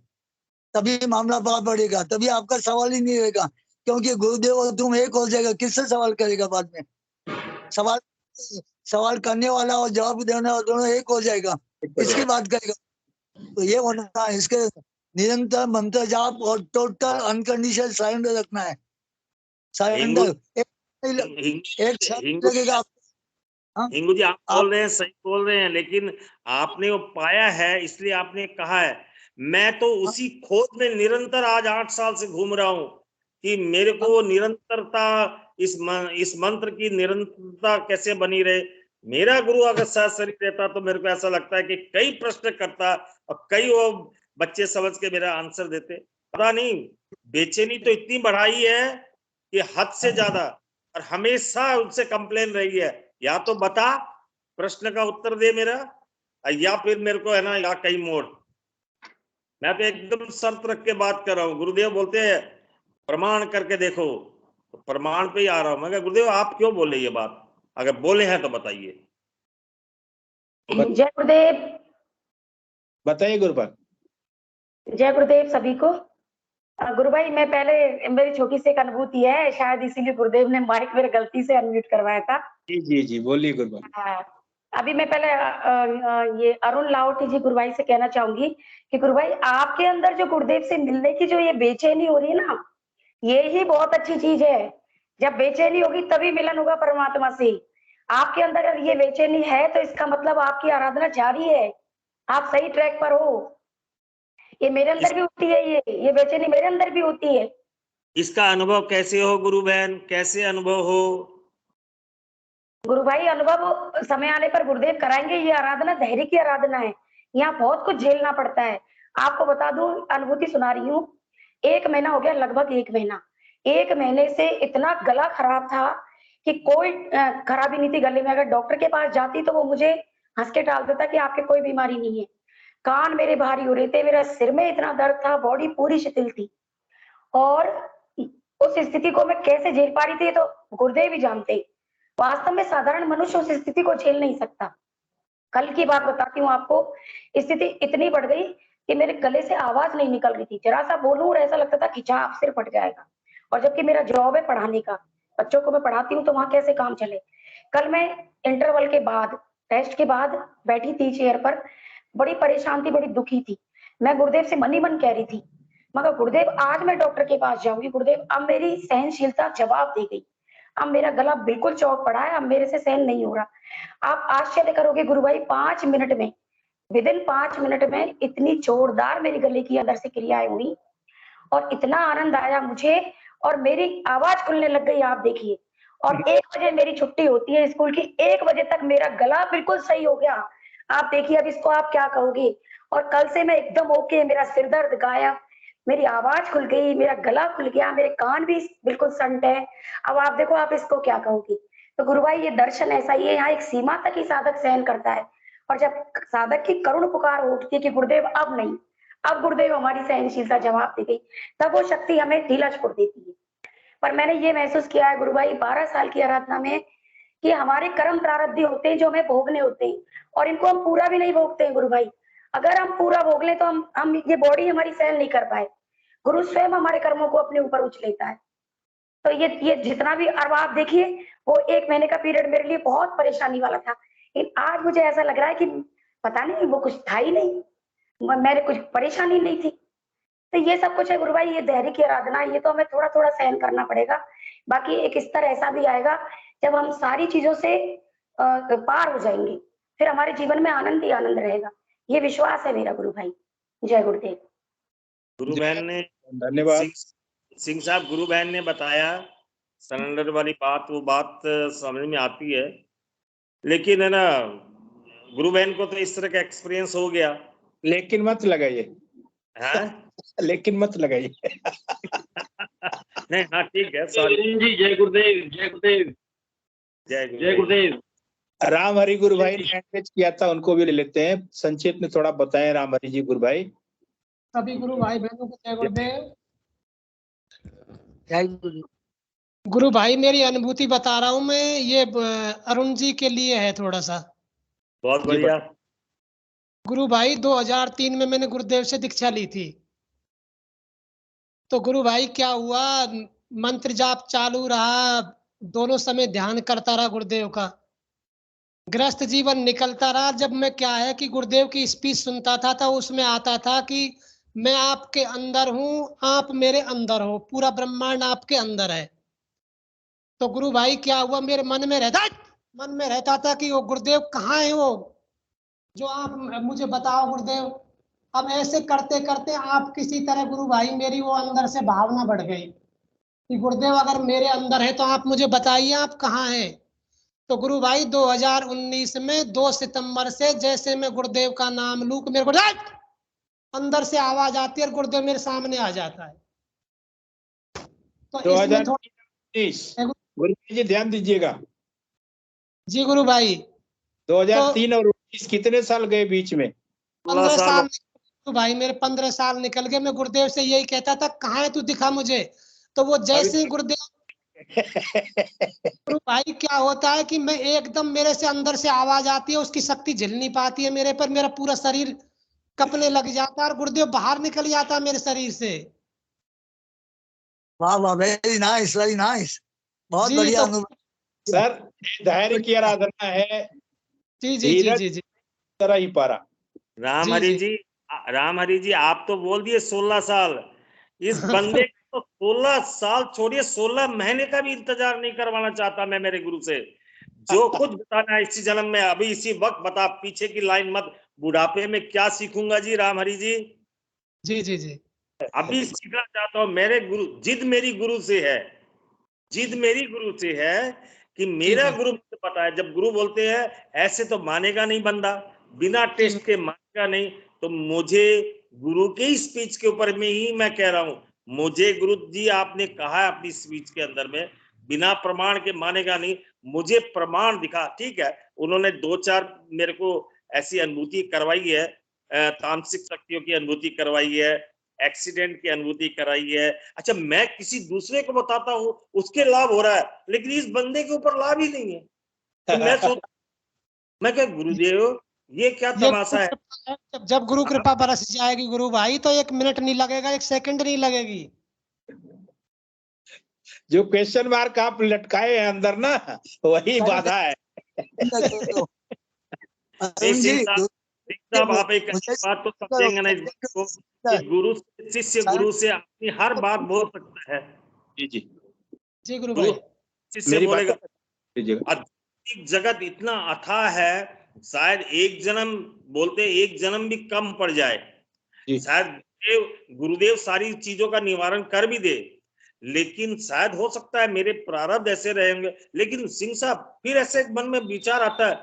तभी मामला पार पड़ेगा, तभी आपका सवाल ही नहीं रहेगा। क्योंकि गुरुदेव और तुम एक हो जाएगा, किससे सवाल करेगा बाद में? सवाल करने वाला और जवाब देने वाला दोनों एक हो जाएगा, इसकी बात करेगा। तो ये होना है, इसके निरंतर मंत्र जाप और टोटल अनकंडीशनल सरेंडर रखना है। सरेंडर एक शब्द लगेगा। हिंगू जी, आप बोल रहे हैं, सही बोल रहे हैं, लेकिन आपने वो पाया है इसलिए आपने कहा है। मैं तो उसी खोज में निरंतर आज 8 साल से घूम रहा हूं कि मेरे को निरंतरता, इस मंत्र की निरंतरता कैसे बनी रहे। मेरा गुरु अगर साथ शरीर रहता तो मेरे को ऐसा लगता है कि कई प्रश्न करता और कई वो बच्चे समझ के मेरा आंसर देते। पता नहीं, बेचैनी तो इतनी बढ़ाई है कि हद से ज्यादा, और हमेशा उनसे कंप्लेन रही है, या तो बता प्रश्न का उत्तर दे मेरा, या फिर मेरे को है ना या कहीं मोड़। मैं तो एकदम शर्त रख के बात कर रहा हूँ। गुरुदेव बोलते हैं प्रमाण करके देखो, तो प्रमाण पे ही आ रहा हूँ। मैं गुरुदेव आप क्यों बोले ये बात, अगर बोले हैं तो बताइए। जय गुरुदेव। बताइए गुरुपाल। जय गुरुदेव सभी को। गुरु भाई मैं पहले मेरी छोटी सी एक अनुभूति है, शायद इसीलिए गुरुदेव ने माइक मेरे गलती से अनम्यूट करवाया था। जी जी जी बोलिए गुरुपाल। हाँ, अभी मैं पहले ये अरुण लाहौटी जी गुरु भाई से कहना चाहूंगी कि गुरु भाई आपके अंदर जो गुरुदेव से मिलने की जो ये बेचैनी हो रही है ना, ये ही बहुत अच्छी चीज है। जब बेचैनी होगी तभी मिलन होगा परमात्मा से। आपके अंदर अगर ये बेचैनी है तो इसका मतलब आपकी आराधना जारी है, आप सही ट्रैक पर हो। ये मेरे अंदर भी होती है, ये बेचैनी मेरे अंदर भी होती है। इसका अनुभव कैसे हो गुरु बहन, कैसे अनुभव हो? गुरु भाई अनुभव समय आने पर गुरुदेव कराएंगे। ये आराधना धैर्य की आराधना है, यहाँ बहुत कुछ झेलना पड़ता है। आपको बता दूं, अनुभूति सुना रही हूँ। 1 महीना हो गया, लगभग 1 महीना। 1 महीने से इतना गला खराब था कि कोई खराबी नहीं थी गले में। अगर डॉक्टर के पास जाती तो वो मुझे हंस के टाल देता कि आपके कोई बीमारी नहीं है। कान मेरे भारी हो रहे थे, मेरा सिर में इतना दर्द था, बॉडी पूरी शिथिल थी। और उस स्थिति को मैं कैसे झेल पा रही थी तो गुरुदेव ही जानते। वास्तव में साधारण मनुष्य उस स्थिति को झेल नहीं सकता। कल की बात बताती हूँ आपको। स्थिति इतनी बढ़ गई कि मेरे गले से आवाज नहीं निकल रही थी। जरा सा बोलूं और ऐसा लगता था खिंचाव, सिर फट जाएगा। और जबकि मेरा जॉब है पढ़ाने का, बच्चों को मैं पढ़ाती हूँ, तो वहां कैसे काम चले। कल मैं इंटरवल के बाद, टेस्ट के बाद बैठी थी चेयर पर, बड़ी परेशान थी, बड़ी दुखी थी। मैं गुरुदेव से मन ही मन कह रही थी, मगर गुरुदेव आज मैं डॉक्टर के पास जाऊंगी। गुरुदेव अब मेरी सहनशीलता जवाब दे गई। अब मेरा गला बिल्कुल चौक पड़ा है, अब मेरे से सहन नहीं हो रहा। आप आश्चर्य करोगे गुरु भाई, 5 मिनट में, विदिन 5 मिनट में इतनी जोरदार मेरी गले की अंदर से क्रियाएं हुई और इतना आनंद आया मुझे, और मेरी आवाज खुलने लग गई, आप देखिए। और 1 बजे मेरी छुट्टी होती है स्कूल की, 1 बजे तक मेरा गला बिल्कुल सही हो गया। आप देखिए अब इसको आप क्या कहोगे। और कल से मैं एकदम ओके, मेरा सिर दर्द गायब, मेरी आवाज खुल गई, मेरा गला खुल गया, मेरे कान भी बिल्कुल संट है। अब आप देखो आप इसको क्या कहोगे। तो गुरु भाई ये दर्शन ऐसा ही है, यहाँ एक सीमा तक ही साधक सहन करता है। और जब साधक की करुण पुकार उठती है कि गुरुदेव अब नहीं, अब गुरुदेव हमारी सहनशीलता जवाब दे गई, तब वो शक्ति हमें ढीला छोड़ देती है। पर मैंने ये महसूस किया है गुरु भाई 12 साल की आराधना में कि हमारे कर्म प्रारब्ध होते हैं जो हमें भोगने होते हैं, और इनको हम पूरा भी नहीं भोगते हैं गुरु भाई। अगर हम पूरा भोग लें तो हम ये बॉडी हमारी सहन नहीं कर पाए। गुरु स्वयं हमारे कर्मों को अपने ऊपर उठ लेता है। तो ये जितना भी, अब आप देखिए वो 1 महीने का पीरियड मेरे लिए बहुत परेशानी वाला था, लेकिन आज मुझे ऐसा लग रहा है कि पता नहीं वो कुछ था ही नहीं, मेरे कुछ परेशानी नहीं थी। तो ये सब कुछ है गुरु भाई, ये धैर्य की आराधना, ये तो हमें थोड़ा थोड़ा सहन करना पड़ेगा। बाकी एक स्तर ऐसा भी आएगा जब हम सारी चीजों से पार हो जाएंगे, फिर हमारे जीवन में आनंद ही आनंद रहेगा। ये विश्वास है मेरा गुरु भाई। जय गुरुदेव। गुरु बहन ने, धन्यवाद। सिंह साहब, गुरु बहन ने बताया सरेंडर वाली बात, वो बात समझ में आती है। लेकिन है ना, गुरु बहन को तो इस तरह का एक्सपीरियंस हो गया। लेकिन मत लगाइए, लेकिन मत लगाइए। नहीं, हाँ ठीक है, सॉरी जी। जय गुरुदेव, जय गुरुदेव, जय गुरुदेव। राम हरि गुरु भाई ने मैसेज किया था, उनको भी ले लेते हैं। संक्षेप में थोड़ा बताएं राम हरि जी गुरु भाई। सभी गुरु भाई बहनों को जय गुरुदेव। जय गुरु। गुरु भाई मेरी अनुभूति बता रहा हूँ मैं, ये अरुण जी के लिए है थोड़ा सा। बहुत बढ़िया। गुरु भाई 2003 में मैंने गुरुदेव से दीक्षा ली थी। तो गुरु भाई क्या हुआ, मंत्र जाप चालू रहा, दोनों समय ध्यान करता रहा गुरुदेव का, गृहस्थ जीवन निकलता रहा। जब मैं क्या है कि गुरुदेव की स्पीच सुनता था तो उसमें आता था कि मैं आपके अंदर हूँ, आप मेरे अंदर हो, पूरा ब्रह्मांड आपके अंदर है। तो गुरु भाई क्या हुआ, मेरे मन में रहता था कि वो गुरुदेव कहाँ है, वो जो आप मुझे बताओ गुरुदेव। अब ऐसे करते करते आप किसी तरह गुरु भाई मेरी वो अंदर से भावना बढ़ गई कि गुरुदेव अगर मेरे अंदर है तो आप मुझे बताइए आप कहाँ हैं। तो गुरु भाई 2019 में 2 सितंबर से जैसे मैं गुरुदेव का नाम लूं, मेरे को अंदर से आवाज आती है और गुरुदेव मेरे सामने आ जाता है। तो 2019 गुरु जी ध्यान दीजिएगा। जी गुरु भाई 2003 और 19 कितने साल गए बीच में? 15 साल भाई, मेरे 15 साल निकल गए। मैं गुरुदेव से यही कहता था कहाँ है तू, दिखा मुझे। तो वो जैसे ही गुरुदेव गुरु भाई क्या होता है कि मैं एकदम मेरे से अंदर से आवाज आती है, उसकी शक्ति झेल नहीं पाती है मेरे पर, मेरा पूरा शरीर कपने लग जाता है और गुरुदेव बाहर निकल जाता है मेरे शरीर से। वाह वाह, वेरी नाइस, वेरी नाइस, बहुत जी, बढ़िया तो अनुभव। सर धैर्य की आराधना है, जी जी जी जी जी तरह ही पारा। राम जी, हरि जी। जी, राम हरि जी, आप तो बोल दिए 16 साल। इस बंदे को 16 साल छोड़िए, 16 महीने का भी इंतजार नहीं करवाना चाहता मैं मेरे गुरु से। जो कुछ बताना है इसी जन्म में, अभी इसी वक्त बता, पीछे की लाइन मत। बुढ़ापे में क्या सीखूंगा जी राम हरि जी? जी जी जी अभी सीखना चाहता हूँ। मेरे गुरु, जिद मेरी गुरु से है, जिद मेरी गुरु से है कि मेरा जी। गुरु मुझे पता है, जब गुरु बोलते हैं ऐसे तो मानेगा नहीं बंदा, बिना टेस्ट के मानेगा नहीं। तो मुझे गुरु के स्पीच के ऊपर में ही मैं कह रहा हूं, मुझे गुरु जी आपने कहा है अपनी स्पीच के अंदर में, बिना प्रमाण के मानेगा नहीं, मुझे प्रमाण दिखा। ठीक है, उन्होंने 2-4 मेरे को ऐसी अनुभूति करवाई है, तांत्रिक शक्तियों की अनुभूति करवाई है, एक्सीडेंट की अनुभूति कराई है। अच्छा, मैं किसी दूसरे को बताता हूँ उसके लाभ हो रहा है, लेकिन इस बंदे के ऊपर लाभ ही नहीं है। तो मैं सोच, मैं क्या गुरुदेव ये क्या तमाशा है? जब गुरु कृपा बरस जाएगी गुरु भाई, तो 1 मिनट नहीं लगेगा, 1 सेकंड नहीं लगेगी। जो क्वेश्चन मार्क आप लटकाए हैं अंदर ना, वही बाधा है। अरुण जी, साहब आप एक बात तो समझेंगे ना इस बात को, कि गुरु शिष्य गुरु से अपनी हर बात बोल सकता है। जी जी जी गुरु भाई, शिष्य बोलेगा। आध्यात्मिक जगत इतना अथाह है, शायद एक जन्म बोलते, एक जन्म भी कम पड़ जाए, शायद गुरुदेव सारी चीजों का निवारण कर भी दे, लेकिन शायद हो सकता है मेरे प्रारब्ध ऐसे रहेंगे। लेकिन सिंह साहब फिर ऐसे मन में विचार आता है,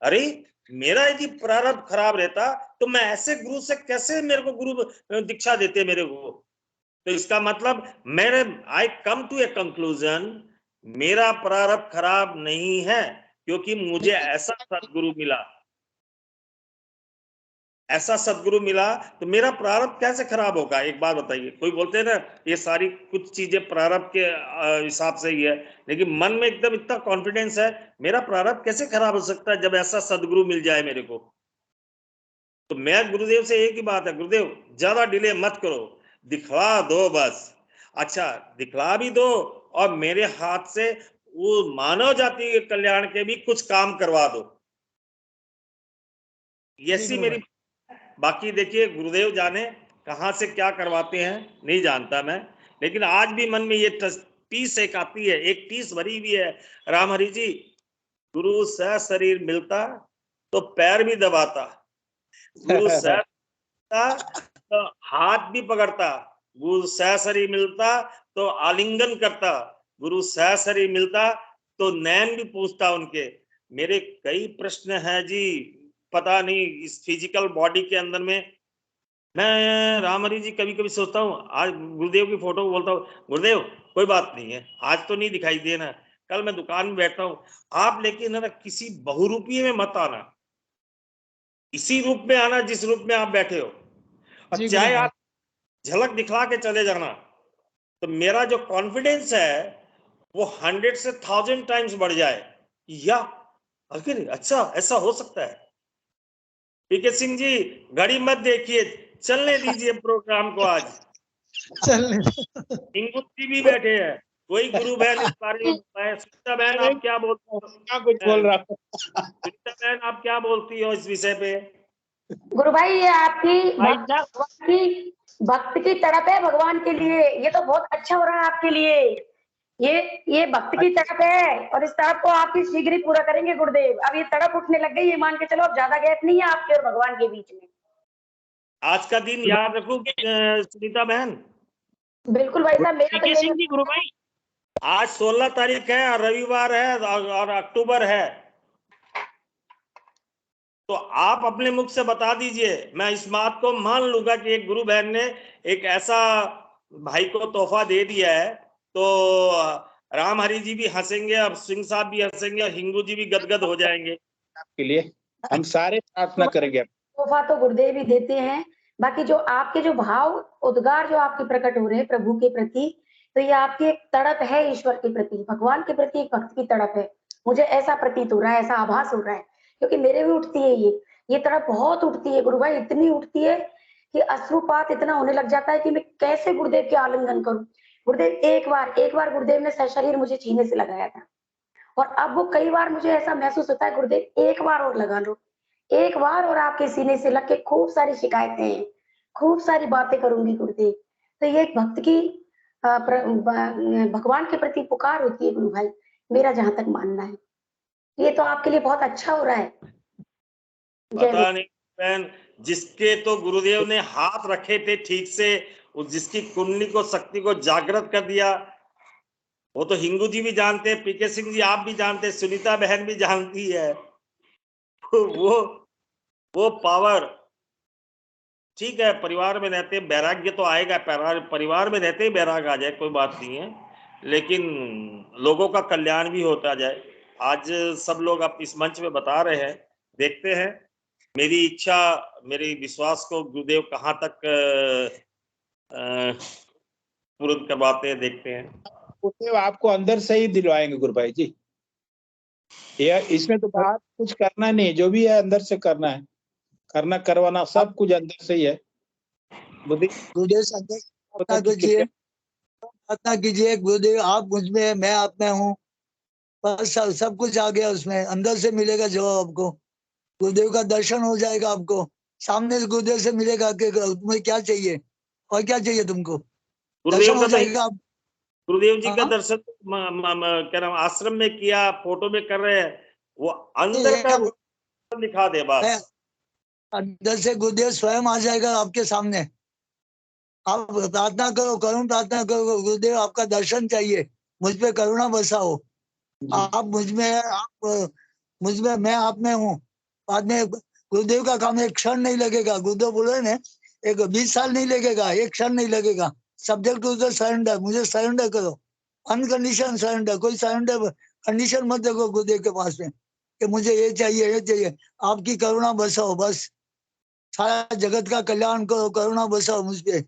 अरे मेरा यदि प्रारब्ध खराब रहता तो मैं ऐसे गुरु से कैसे, मेरे को गुरु दीक्षा देते मेरे को। तो इसका मतलब मेरे, आई कम टू ए कंक्लूजन, मेरा प्रारब्ध खराब नहीं है, क्योंकि मुझे ऐसा सदगुरु मिला, ऐसा सदगुरु मिला, तो मेरा प्रारब्ध कैसे खराब होगा? एक बात बताइए। कोई बोलते हैं ना ये सारी कुछ चीजें प्रारब्ध के हिसाब से ही है, लेकिन मन में एकदम इतना कॉन्फिडेंस है, मेरा प्रारब्ध कैसे खराब हो सकता है जब ऐसा सदगुरु मिल जाए मेरे को। तो मैं गुरुदेव से एक ही बात है, गुरुदेव ज्यादा डिले मत करो, दिखला दो बस। अच्छा, दिखला भी दो और मेरे हाथ से वो मानव जाति के कल्याण के भी कुछ काम करवा दो, ऐसी मेरी। बाकी देखिए गुरुदेव जाने कहां से क्या करवाते हैं, नहीं जानता मैं, लेकिन आज भी मन में ये टीस एक आती है, एक टीस भरी भी है। राम हरि जी, गुरु सह शरीर मिलता तो पैर भी दबाता, गुरु सह तो हाथ भी पकड़ता, गुरु सह शरीर मिलता तो आलिंगन करता, गुरु सह शरीर मिलता तो नैन भी पूछता उनके। मेरे कई प्रश्न हैं जी, पता नहीं इस फिजिकल बॉडी के अंदर में। मैं राम हरि जी कभी कभी सोचता हूँ, आज गुरुदेव की फोटो बोलता हूँ, गुरुदेव कोई बात नहीं है, आज तो नहीं दिखाई देना, कल मैं दुकान में बैठता हूँ, आप लेकिन ना किसी बहुरूपीय में मत आना, इसी रूप में आना जिस रूप में आप बैठे हो, और चाहे आप झलक दिखला के चले जाना, तो मेरा जो कॉन्फिडेंस है वो 100 से 1000 टाइम्स बढ़ जाए, या आखिर अच्छा ऐसा हो सकता है। पीके सिंह जी, घड़ी मत देखिए, चलने दीजिए प्रोग्राम को आज। चलने इंगू जी भी बैठे हैं, कोई गुरु बहन इस बारे में बताए। सुनीता बहन आप क्या बोलती हो? क्या कुछ बोल रहा हूँ। सुनीता बहन आप क्या बोलती हो इस विषय पे? गुरु भाई, ये आपकी भक्त की तड़प है भगवान के लिए, ये तो बहुत अच्छा हो रहा है आपके लिए। ये भक्त की तड़प है, और इस तड़प को आपकी शीघ्र ही पूरा करेंगे गुरुदेव। अब ये तड़प उठने लग गई, ये मान के चलो, अब ज्यादा गैप नहीं है आपके और भगवान के बीच में। आज का दिन याद रखो सुनीता बहन। बिल्कुल भाई साहब, मेरा तो सिंह जी, गुरु भाई आज 16 तारीख है और रविवार है और अक्टूबर है, तो आप अपने मुख से बता दीजिए, मैं इस बात को मान लूंगा कि एक गुरु बहन ने एक ऐसा भाई को तोहफा दे दिया है, तो राम हरि जी भी हंसेंगे, अब सिंह साहब भी हंसेंगे, और हिंगू जी भी गदगद हो जाएंगे। आपके लिए हम सारे प्रार्थना करेंगे। तोहफा तो गुरुदेव ही देते हैं, बाकी जो आपके जो भाव उद्गार जो आपके प्रकट हो रहे हैं प्रभु के प्रति, तो ये आपकी एक तड़प है ईश्वर के प्रति, भगवान के प्रति एक भक्त की तड़प है। मुझे ऐसा प्रतीत हो रहा है, ऐसा आभास हो रहा है, क्योंकि मेरे भी उठती है ये तड़प बहुत उठती है गुरु भाई, इतनी उठती है कि अश्रुपात इतना होने लग जाता है कि मैं कैसे गुरुदेव के आलिंगन करूं। गुरुदेव एक बार गुरुदेव ने सशरीर मुझे सीने से लगाया था, और अब वो कई बार मुझे ऐसा महसूस होता है गुरुदेव एक बार और लगा लो, एक बार और आपके सीने से लग के खूब सारी शिकायतें हैं, खूब सारी बातें करूंगी गुरुदेव। तो ये एक भक्त की भगवान के प्रति पुकार होती है गुरु भाई, मेरा जहां तक मानना है। ये तो आपके लिए बहुत अच्छा हो रहा है। पता नहीं बहन, जिसके तो गुरुदेव ने हाथ रखे थे ठीक से, जिसकी कुंडली को, शक्ति को जागृत कर दिया, वो तो हिंगू जी भी जानते हैं, पीके सिंह जी आप भी जानते हैं, सुनीता बहन भी जानती है। वो पावर, ठीक है, परिवार में रहते वैराग्य तो आएगा, परिवार में रहते ही वैराग आ जाए, कोई बात नहीं है, लेकिन लोगों का कल्याण भी होता जाए। आज सब लोग आप इस मंच में बता रहे हैं, देखते हैं। मेरी इच्छा, मेरी विश्वास को गुरुदेव कहाँ तक पूर्ण करवाते हैं, देखते हैं। गुरुदेव आपको अंदर से ही दिलवाएंगे गुरु भाई जी, इसमें तो बाहर कुछ करना नहीं, जो भी है अंदर से करना है, करना करवाना सब कुछ अंदर से ही है। गुरुदेव से अंदर प्रार्थना कीजिए, गुरुदेव आप मुझ में, मैं आप में हूँ, बस सब कुछ आ गया उसमें, अंदर से मिलेगा जवाब आपको, गुरुदेव का दर्शन हो जाएगा आपको, सामने से गुरुदेव से मिलेगा कि तुम्हें क्या चाहिए और क्या चाहिए तुमको, दर्शन हो जाएगा। गुरुदेव जी का दर्शन क्या नाम आश्रम में किया, फोटो में कर रहे हैं, वो अंदर का दिखा दे बस, अंदर से गुरुदेव स्वयं आ जाएगा आपके सामने। आप प्रार्थना करो, करुण प्रार्थना करो, गुरुदेव आपका दर्शन चाहिए, मुझ पे करुणा बरसाओ, आप मुझ में मैं आप में हूँ। बाद में गुरुदेव का काम एक क्षण नहीं लगेगा, गुरुदेव बोले ना, एक 20 साल नहीं लगेगा, एक क्षण नहीं लगेगा। सब्जेक्ट टू द सरेंडर, मुझे सरेंडर करो, अनकंडीशन सरेंडर, कोई सरेंडर कंडीशन मत देखो गुरुदेव के पास में कि मुझे ये चाहिए, आपकी करुणा बरसाओ, बस सारा जगत का कल्याण करो, करुणा बरसाओ मुझ पे,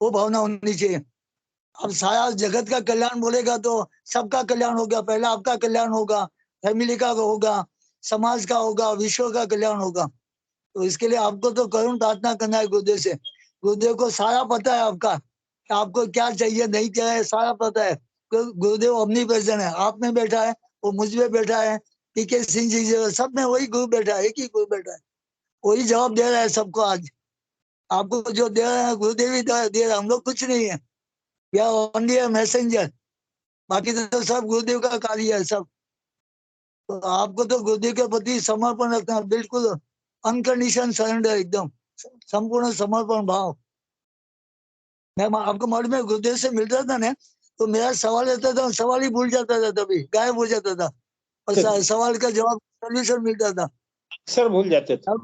वो भावना होनी चाहिए। अब सारा जगत का कल्याण बोलेगा तो सबका कल्याण होगा, पहले आपका कल्याण होगा, फैमिली का होगा, समाज का होगा, विश्व का कल्याण होगा। तो इसके लिए आपको तो करुण प्रार्थना करना है गुरुदेव से। गुरुदेव को सारा पता है आपका, आपको क्या चाहिए नहीं चाहिए, सारा पता है। गुरुदेव अपनी प्रेजेंट है, आप में बैठा है, वो मुझ में बैठा है, पीके सिंह जी सब में वही गुरु बैठा है, एक ही गुरु बैठा है, वही जवाब दे रहा है सबको। आज आपको जो दे रहा है गुरुदेव ही दे रहा है, हम लोग कुछ नहीं है, we are only a messenger, बाकी तो सब गुरुदेव का कार्य है सब। तो आपको तो गुरुदेव के प्रति समर्पण रखना, बिल्कुल अनकंडीशन सरेंडर, एकदम संपूर्ण समर्पण भाव। मैं आपको मठ में गुरुदेव से मिलता था ना, तो मेरा सवाल रहता था, सवाल ही भूल जाता था, तभी गायब हो जाता था, और सवाल का जवाब सोल्यूशन मिलता था, अक्सर भूल जाते थे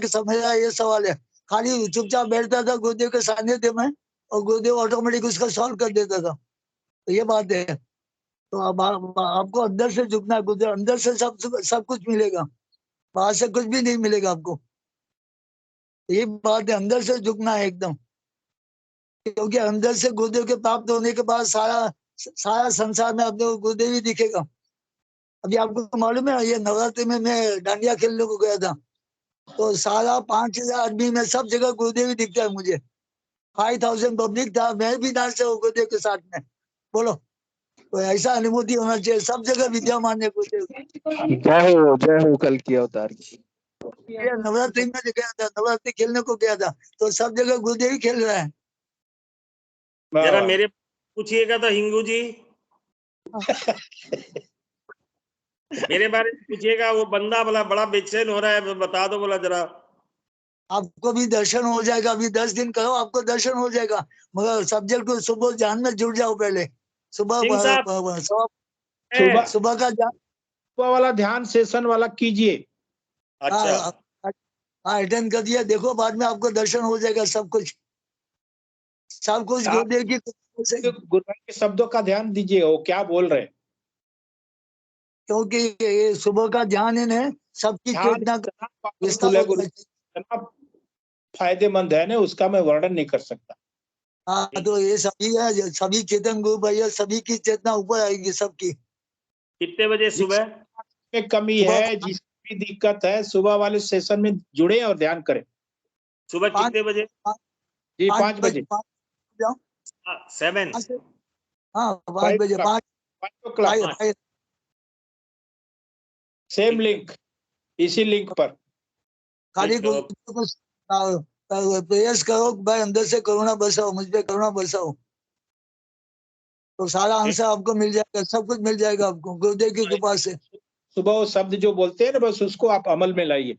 कि मेरा ये सवाल है, खाली चुपचाप बैठता था गुरुदेव के सानिध्य में, और गुरुदेव ऑटोमेटिक उसका सॉल्व कर देता था। तो ये बात है। तो अब आपको अंदर से झुकना है, गुरुदेव अंदर से सब कुछ मिलेगा, बाहर से कुछ भी नहीं मिलेगा आपको, ये बात है, अंदर से झुकना है एकदम, क्योंकि अंदर से गुरुदेव के प्राप्त होने के बाद सारा संसार में आपको गुरुदेव ही दिखेगा। अभी आपको मालूम है, ये नवरात्रि में मैं डांडिया खेलने को गया था, तो सारा 5000 आदमी में सब जगह गुरुदेव ही दिखता है मुझे, 5000 पब्लिक था, मैं भी नाच रहा हूँ गुरुदेव के साथ में, बोलो। तो ऐसा अनुभूति होना चाहिए, सब जगह विद्यमान है गुरुदेव। जय हो कल की अवतार की। नवरात्रि में गया था, नवरात्रि खेलने को गया था, तो सब जगह गुरुदेव ही खेल रहा है। जरा मेरे पूछिएगा तो हिंगू जी मेरे बारे में पूछिएगा, वो बंदा बोला बड़ा बेचैन हो रहा है, बता दो बोला जरा। आपको भी दर्शन हो जाएगा, अभी 10 दिन करो, आपको दर्शन हो जाएगा, मगर सब्जेक्ट को सुबह ध्यान में जुड़ जाओ, पहले सुबह का सुबह वाला ध्यान सेशन वाला कीजिए। अच्छा अटेंड कर दिया, देखो बाद में आपको दर्शन हो जाएगा, सब कुछ गुरुदेव की गुरुदेव के शब्दों का ध्यान दीजिए, वो क्या बोल रहे हैं, क्योंकि ये सुबह का ध्यान है ना, सबकी चेतना फायदेमंद है ना, उसका मैं वर्णन नहीं कर सकता। हाँ, तो ये सभी है, सभी चेतन गुरु भैया, सभी की चेतना ऊपर आएगी सबकी। कितने बजे सुबह? में कमी है, जिसकी भी दिक्कत है सुबह वाले सेशन में जुड़े और ध्यान करें। सुबह कितने बजे? जी 5 बजे। 7 हाँ 5 बजे 5 सेम लिंक, इसी लिंक पर खाली प्रयास करो भाई, अंदर से करुणा बरसाओ, मुझ पे करुणा बरसाओ, तो सारा आंसर आपको मिल जाएगा, सब कुछ मिल जाएगा आपको गुरुदेव की कृपा से। सुबह वो शब्द जो बोलते हैं ना, बस उसको आप अमल में लाइए।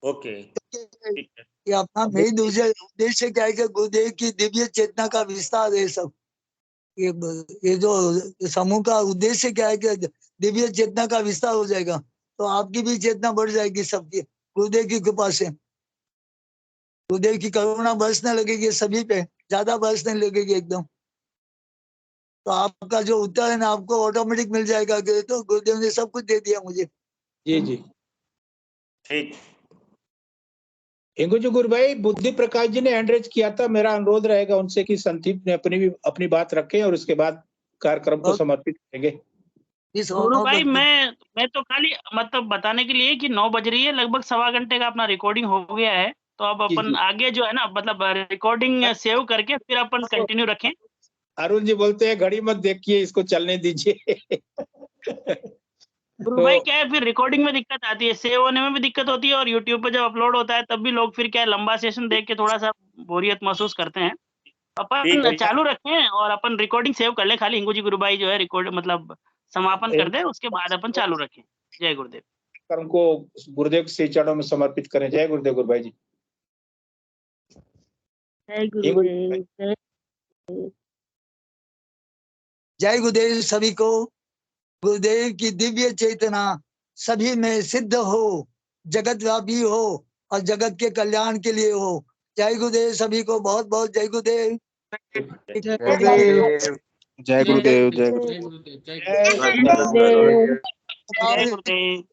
ओके, ये अपना मेन उद्देश्य क्या है कि गुरुदेव की दिव्य चेतना का विस्तार है सब। ये जो समूह का उद्देश्य क्या है कि दिव्य चेतना का विस्तार हो जाएगा, तो आपकी भी चेतना बढ़ जाएगी सबकी गुरुदेव की कृपा से। गुरुदेव की करुणा बरसने लगेगी सभी पे, ज्यादा बरसने लगेगी एकदम। तो आपका जो उत्तर है ना, आपको ऑटोमेटिक मिल जाएगा कि तो गुरुदेव ने सब कुछ दे दिया मुझे। जी जी ठीक। हिंगू जी गुरु भाई, बुद्धि प्रकाश जी ने हैंड रेज किया था, मेरा अनुरोध रहेगा उनसे कि संदीप ने अपनी बात रखें और उसके बाद कार्यक्रम को समर्पित करेंगे। गुरु भाई मैं तो खाली मतलब बताने के लिए कि 9 बज रही है, लगभग 1.25 घंटे का अपना रिकॉर्डिंग हो गया है, तो अब अपन आगे जो है ना मतलब रिकॉर्डिंग सेव करके फिर अपन कंटिन्यू रखें। अरुण जी बोलते हैं घड़ी मत देखिए, इसको चलने दीजिए। गुरु भाई क्या है, फिर रिकॉर्डिंग में दिक्कत आती है, सेव होने में भी दिक्कत होती है, और यूट्यूब पे जब अपलोड होता है तब भी लोग फिर क्या है लंबा सेशन देख के थोड़ा सा बोरियत महसूस करते हैं। अपन चालू रखें और अपन रिकॉर्डिंग सेव कर ले, खाली हिंगू जी गुरु भाई जो है रिकॉर्ड मतलब समापन कर दे, उसके बाद अपन चालू रखें। जय गुरुदेव। कर्म को गुरुदेव के चरणों में समर्पित करें। जय गुरुदेव गुरु भाई जी। जय गुरुदेव। जय गुरुदेव सभी को। गुरुदेव की दिव्य चेतना सभी में सिद्ध हो, जगत व्यापी हो और जगत के कल्याण के लिए हो। जय गुरुदेव सभी को, बहुत बहुत जय गुरुदेव। जय गुरुदेव। जय गुरुदेव। जय गुरुदेव। जय गुरुदेव।